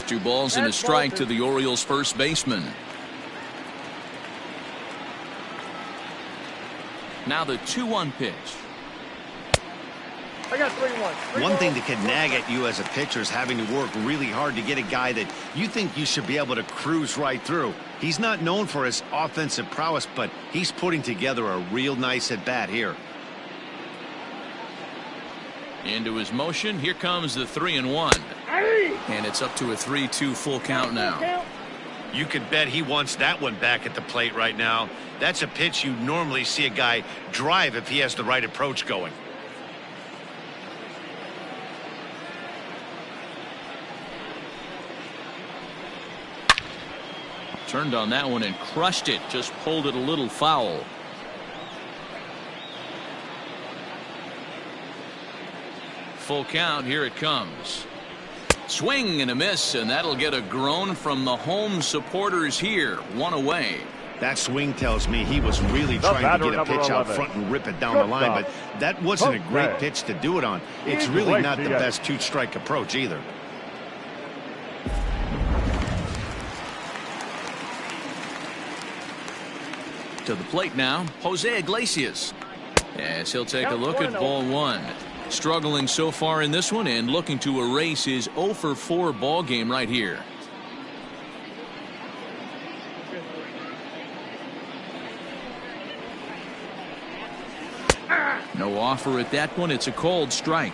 Two balls and a strike to the Orioles first baseman. Now the 2-1 pitch. I got 3-1. One thing that can nag at you as a pitcher is having to work really hard to get a guy that you think you should be able to cruise right through. He's not known for his offensive prowess, but he's putting together a real nice at bat here. Into his motion. Here comes the 3-1. And it's up to a 3-2 full count now. You could bet he wants that one back at the plate right now. That's a pitch you normally see a guy drive if he has the right approach going. Turned on that one and crushed it. Just pulled it a little foul. Full count. Here it comes. Swing and a miss, and that'll get a groan from the home supporters here. One away. That swing tells me he was really trying to get a pitch out front and rip it down the line, but that wasn't a great pitch to do it on. It's really not the best two-strike approach either. To the plate now, Jose Iglesias. Yes, he'll take a look at ball one. Struggling so far in this one and looking to erase his 0 for 4 ball game right here. No offer at that one. It's a called strike.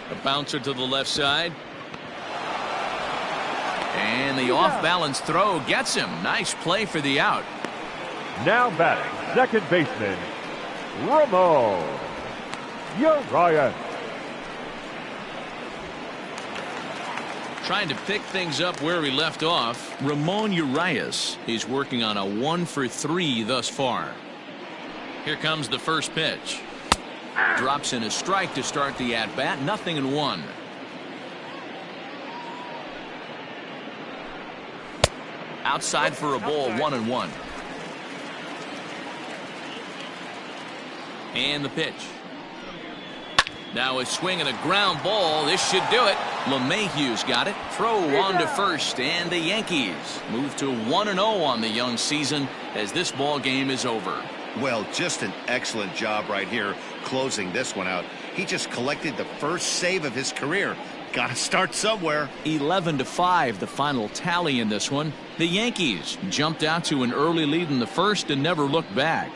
A bouncer to the left side. And the off-balance throw gets him. Nice play for the out. Now batting, second baseman, Ramon Urias. Trying to pick things up where we left off, Ramon Urias is working on a 1 for 3 thus far. Here comes the first pitch. Drops in a strike to start the at-bat. 0-1. Outside for a ball. 1-1. And the pitch. Now a swing and a ground ball. This should do it. LeMahieu's got it. Throw on to first, and the Yankees move to 1-0 on the young season as this ball game is over. Well, just an excellent job right here closing this one out. He just collected the first save of his career. Got to start somewhere. 11-5 the final tally in this one. The Yankees jumped out to an early lead in the first and never looked back.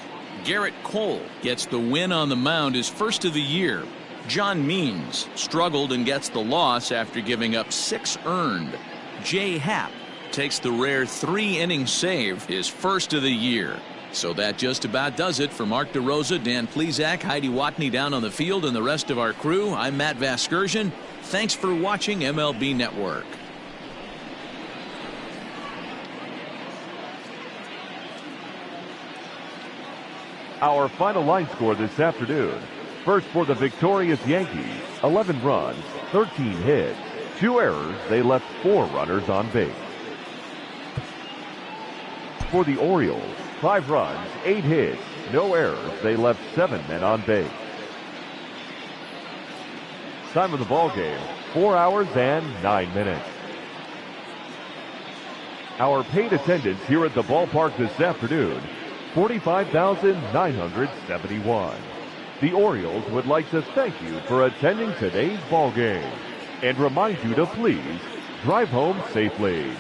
Garrett Cole gets the win on the mound, his first of the year. John Means struggled and gets the loss after giving up 6 earned. Jay Happ takes the rare 3-inning save, his first of the year. So that just about does it. For Mark DeRosa, Dan Plesac, Heidi Watney down on the field, and the rest of our crew, I'm Matt Vasgersian. Thanks for watching MLB Network. Our final line score this afternoon. First for the victorious Yankees, 11 runs, 13 hits, 2 errors. They left 4 runners on base. For the Orioles, 5 runs, 8 hits, no errors. They left 7 men on base. Time of the ball game, 4 hours and 9 minutes. Our paid attendance here at the ballpark this afternoon, 45,971. The Orioles would like to thank you for attending today's ball game and remind you to please drive home safely.